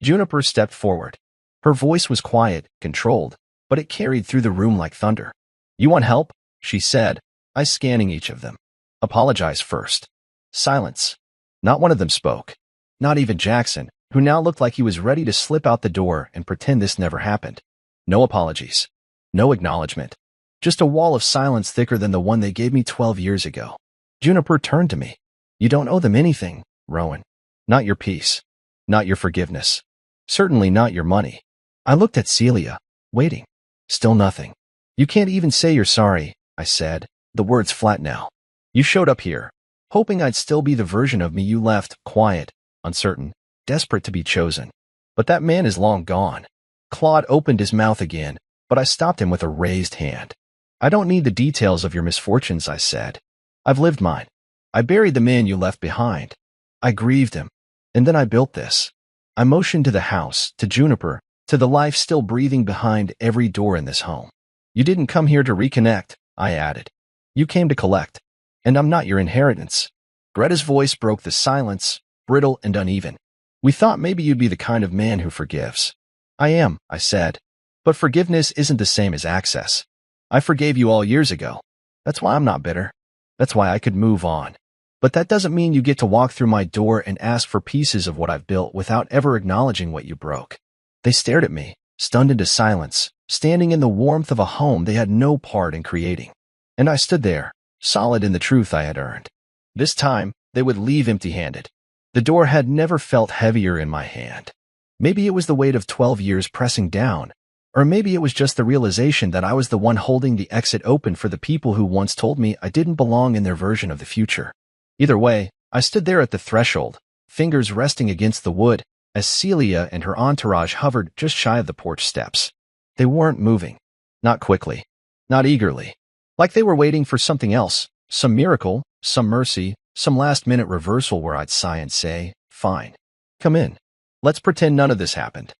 Speaker 1: Juniper stepped forward. Her voice was quiet, controlled, but it carried through the room like thunder. You want help? She said, eyes scanning each of them. Apologize first. Silence. Not one of them spoke. Not even Jackson, who now looked like he was ready to slip out the door and pretend this never happened. No apologies. No acknowledgement. Just a wall of silence thicker than the one they gave me 12 years ago. Juniper turned to me. You don't owe them anything, Rowan. Not your peace. Not your forgiveness. Certainly not your money. I looked at Celia, waiting. Still nothing. You can't even say you're sorry, I said, the words flat now. You showed up here, hoping I'd still be the version of me you left, quiet, uncertain, desperate to be chosen. But that man is long gone. Claude opened his mouth again, but I stopped him with a raised hand. I don't need the details of your misfortunes, I said. I've lived mine. I buried the man you left behind. I grieved him. And then I built this. I motioned to the house, to Juniper, to the life still breathing behind every door in this home. You didn't come here to reconnect, I added. You came to collect. And I'm not your inheritance. Greta's voice broke the silence, brittle and uneven. We thought maybe you'd be the kind of man who forgives. I am, I said. But forgiveness isn't the same as access. I forgave you all years ago. That's why I'm not bitter. That's why I could move on. But that doesn't mean you get to walk through my door and ask for pieces of what I've built without ever acknowledging what you broke. They stared at me, stunned into silence, standing in the warmth of a home they had no part in creating. And I stood there, solid in the truth I had earned. This time, they would leave empty-handed. The door had never felt heavier in my hand. Maybe it was the weight of 12 years pressing down, or maybe it was just the realization that I was the one holding the exit open for the people who once told me I didn't belong in their version of the future. Either way, I stood there at the threshold, fingers resting against the wood, as Celia and her entourage hovered just shy of the porch steps. They weren't moving. Not quickly. Not eagerly. Like they were waiting for something else, some miracle, some mercy, some last-minute reversal where I'd sigh and say, "Fine. Come in. Let's pretend none of this happened."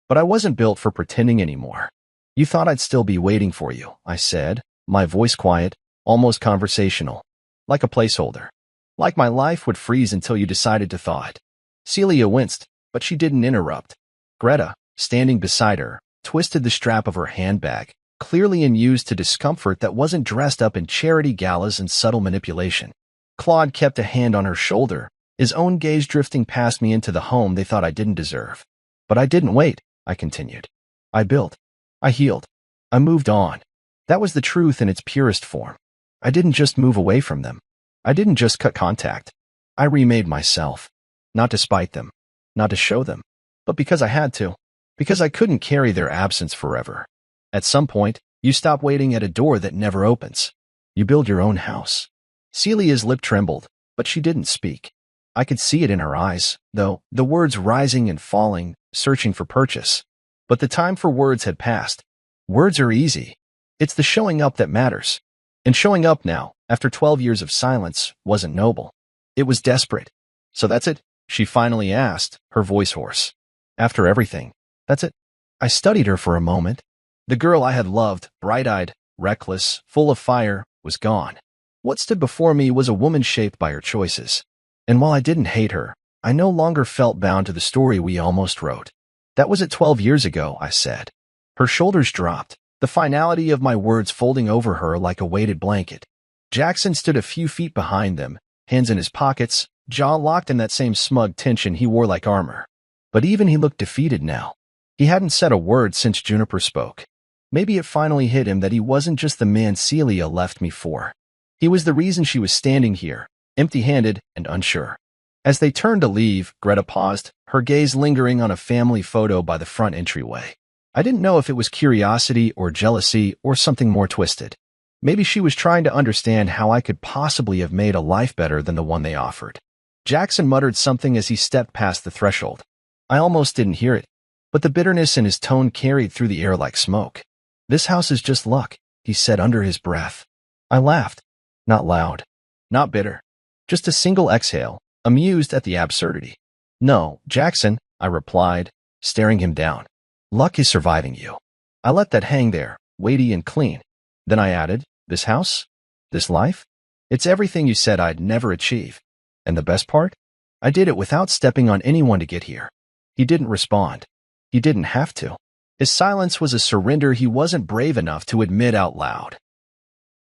Speaker 1: But I wasn't built for pretending anymore. "You thought I'd still be waiting for you," I said, my voice quiet, almost conversational, like a placeholder. Like my life would freeze until you decided to thaw it. Celia winced, but she didn't interrupt. Greta, standing beside her, twisted the strap of her handbag, clearly in use to discomfort that wasn't dressed up in charity galas and subtle manipulation. Claude kept a hand on her shoulder, his own gaze drifting past me into the home they thought I didn't deserve. But I didn't wait, I continued. I built. I healed. I moved on. That was the truth in its purest form. I didn't just move away from them. I didn't just cut contact. I remade myself. Not to spite them. Not to show them. But because I had to. Because I couldn't carry their absence forever. At some point, you stop waiting at a door that never opens. You build your own house. Celia's lip trembled, but she didn't speak. I could see it in her eyes, though, the words rising and falling, searching for purchase. But the time for words had passed. Words are easy. It's the showing up that matters. And showing up now, after 12 years of silence, wasn't noble. It was desperate. "So that's it?" she finally asked, her voice hoarse. "After everything, that's it?" I studied her for a moment. The girl I had loved, bright-eyed, reckless, full of fire, was gone. What stood before me was a woman shaped by her choices. And while I didn't hate her, I no longer felt bound to the story we almost wrote. "That was at 12 years ago," I said. Her shoulders dropped, the finality of my words folding over her like a weighted blanket. Jackson stood a few feet behind them, hands in his pockets, jaw locked in that same smug tension he wore like armor. But even he looked defeated now. He hadn't said a word since Juniper spoke. Maybe it finally hit him that he wasn't just the man Celia left me for. He was the reason she was standing here, empty-handed and unsure. As they turned to leave, Greta paused, her gaze lingering on a family photo by the front entryway. I didn't know if it was curiosity or jealousy or something more twisted. Maybe she was trying to understand how I could possibly have made a life better than the one they offered. Jackson muttered something as he stepped past the threshold. I almost didn't hear it, but the bitterness in his tone carried through the air like smoke. "This house is just luck," he said under his breath. I laughed. Not loud. Not bitter. Just a single exhale, amused at the absurdity. "No, Jackson," I replied, staring him down. "Luck is surviving you." I let that hang there, weighty and clean. Then I added, "This house? This life? It's everything you said I'd never achieve. And the best part? I did it without stepping on anyone to get here." He didn't respond. He didn't have to. His silence was a surrender he wasn't brave enough to admit out loud.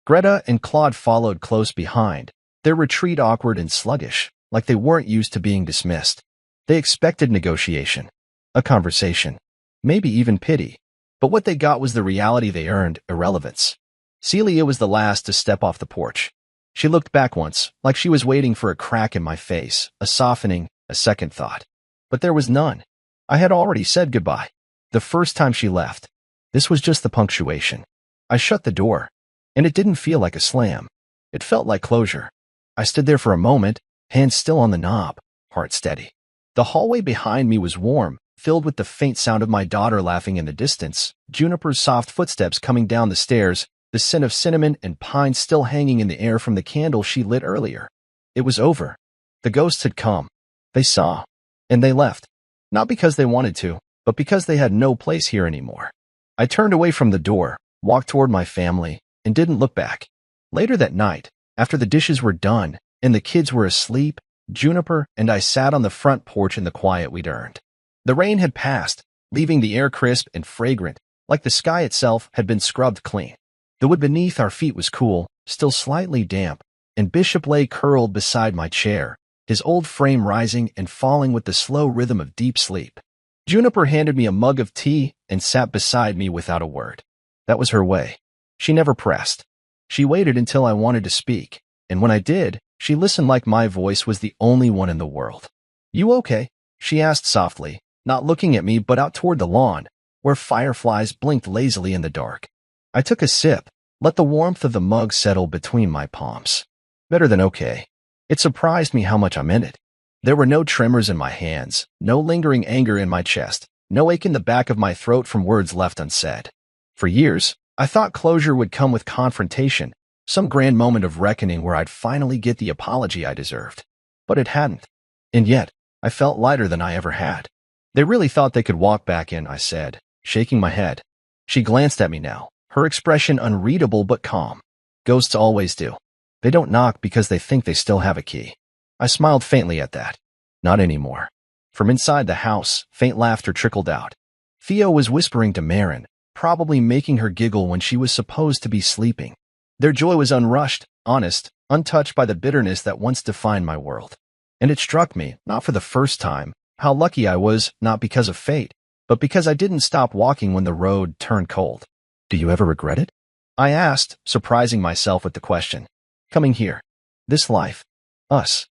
Speaker 1: Greta and Claude followed close behind, their retreat awkward and sluggish, like they weren't used to being dismissed. They expected negotiation, a conversation, maybe even pity. But what they got was the reality they earned, irrelevance. Celia was the last to step off the porch. She looked back once, like she was waiting for a crack in my face, a softening, a second thought. But there was none. I had already said goodbye. The first time she left. This was just the punctuation. I shut the door, and it didn't feel like a slam. It felt like closure. I stood there for a moment, hands still on the knob, heart steady. The hallway behind me was warm, filled with the faint sound of my daughter laughing in the distance, Juniper's soft footsteps coming down the stairs, the scent of cinnamon and pine still hanging in the air from the candle she lit earlier. It was over. The ghosts had come. They saw. And they left. Not because they wanted to, but because they had no place here anymore. I turned away from the door, walked toward my family, and didn't look back. Later that night, after the dishes were done and the kids were asleep, Juniper and I sat on the front porch in the quiet we'd earned. The rain had passed, leaving the air crisp and fragrant, like the sky itself had been scrubbed clean. The wood beneath our feet was cool, still slightly damp, and Bishop lay curled beside my chair, his old frame rising and falling with the slow rhythm of deep sleep. Juniper handed me a mug of tea and sat beside me without a word. That was her way. She never pressed. She waited until I wanted to speak, and when I did, she listened like my voice was the only one in the world. "You okay?" she asked softly, not looking at me but out toward the lawn, where fireflies blinked lazily in the dark. I took a sip, let the warmth of the mug settle between my palms. Better than okay. It surprised me how much I meant it. There were no tremors in my hands, no lingering anger in my chest, no ache in the back of my throat from words left unsaid. For years, I thought closure would come with confrontation, some grand moment of reckoning where I'd finally get the apology I deserved. But it hadn't. And yet, I felt lighter than I ever had. "They really thought they could walk back in," I said, shaking my head. She glanced at me now, her expression unreadable but calm. "Ghosts always do. They don't knock because they think they still have a key." I smiled faintly at that. Not anymore. From inside the house, faint laughter trickled out. Theo was whispering to Marin, probably making her giggle when she was supposed to be sleeping. Their joy was unrushed, honest, untouched by the bitterness that once defined my world. And it struck me, not for the first time, how lucky I was, not because of fate, but because I didn't stop walking when the road turned cold. "Do you ever regret it?" I asked, surprising myself with the question. "Coming here. This life. Us."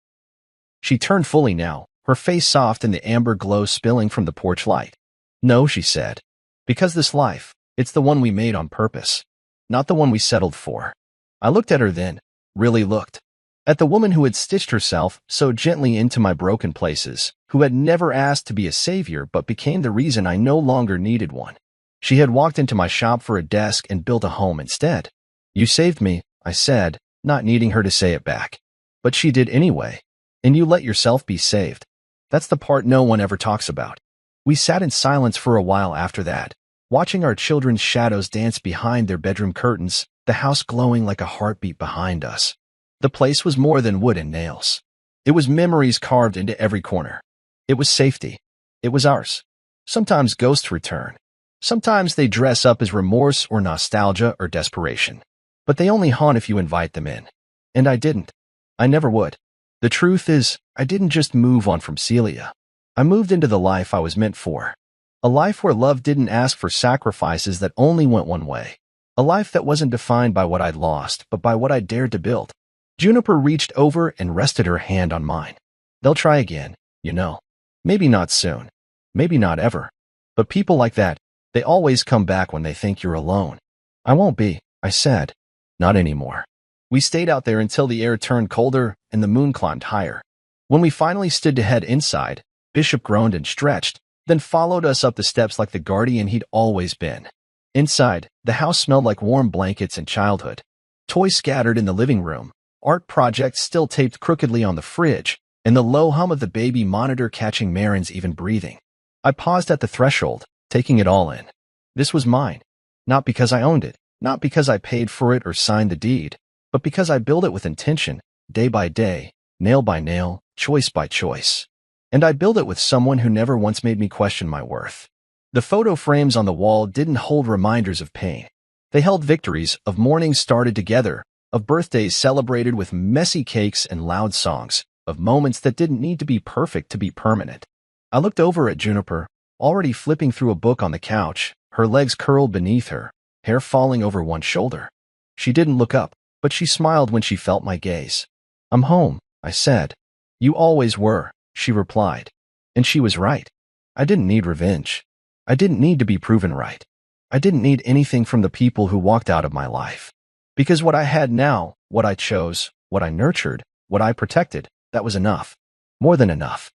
Speaker 1: She turned fully now, her face soft in the amber glow spilling from the porch light. "No," she said. "Because this life, it's the one we made on purpose. Not the one we settled for." I looked at her then, really looked. At the woman who had stitched herself so gently into my broken places, who had never asked to be a savior but became the reason I no longer needed one. She had walked into my shop for a desk and built a home instead. "You saved me," I said, not needing her to say it back. "But she did anyway. And you let yourself be saved. That's the part no one ever talks about." We sat in silence for a while after that, watching our children's shadows dance behind their bedroom curtains, the house glowing like a heartbeat behind us. The place was more than wood and nails. It was memories carved into every corner. It was safety. It was ours. Sometimes ghosts return. Sometimes they dress up as remorse or nostalgia or desperation. But they only haunt if you invite them in. And I didn't. I never would. The truth is, I didn't just move on from Celia. I moved into the life I was meant for. A life where love didn't ask for sacrifices that only went one way. A life that wasn't defined by what I'd lost, but by what I dared to build. Juniper reached over and rested her hand on mine. "They'll try again, you know. Maybe not soon. Maybe not ever. But people like that, they always come back when they think you're alone." "I won't be," I said. "Not anymore." We stayed out there until the air turned colder and the moon climbed higher. When we finally stood to head inside, Bishop groaned and stretched, then followed us up the steps like the guardian he'd always been. Inside, the house smelled like warm blankets and childhood. Toys scattered in the living room, art projects still taped crookedly on the fridge, and the low hum of the baby monitor catching Marin's even breathing. I paused at the threshold, taking it all in. This was mine. Not because I owned it, not because I paid for it or signed the deed, but because I built it with intention, day by day, nail by nail, choice by choice. And I built it with someone who never once made me question my worth. The photo frames on the wall didn't hold reminders of pain. They held victories, of mornings started together, of birthdays celebrated with messy cakes and loud songs, of moments that didn't need to be perfect to be permanent. I looked over at Juniper, already flipping through a book on the couch, her legs curled beneath her, hair falling over one shoulder. She didn't look up, but she smiled when she felt my gaze. "I'm home," I said. "You always were," she replied. And she was right. I didn't need revenge. I didn't need to be proven right. I didn't need anything from the people who walked out of my life. Because what I had now, what I chose, what I nurtured, what I protected, that was enough. More than enough.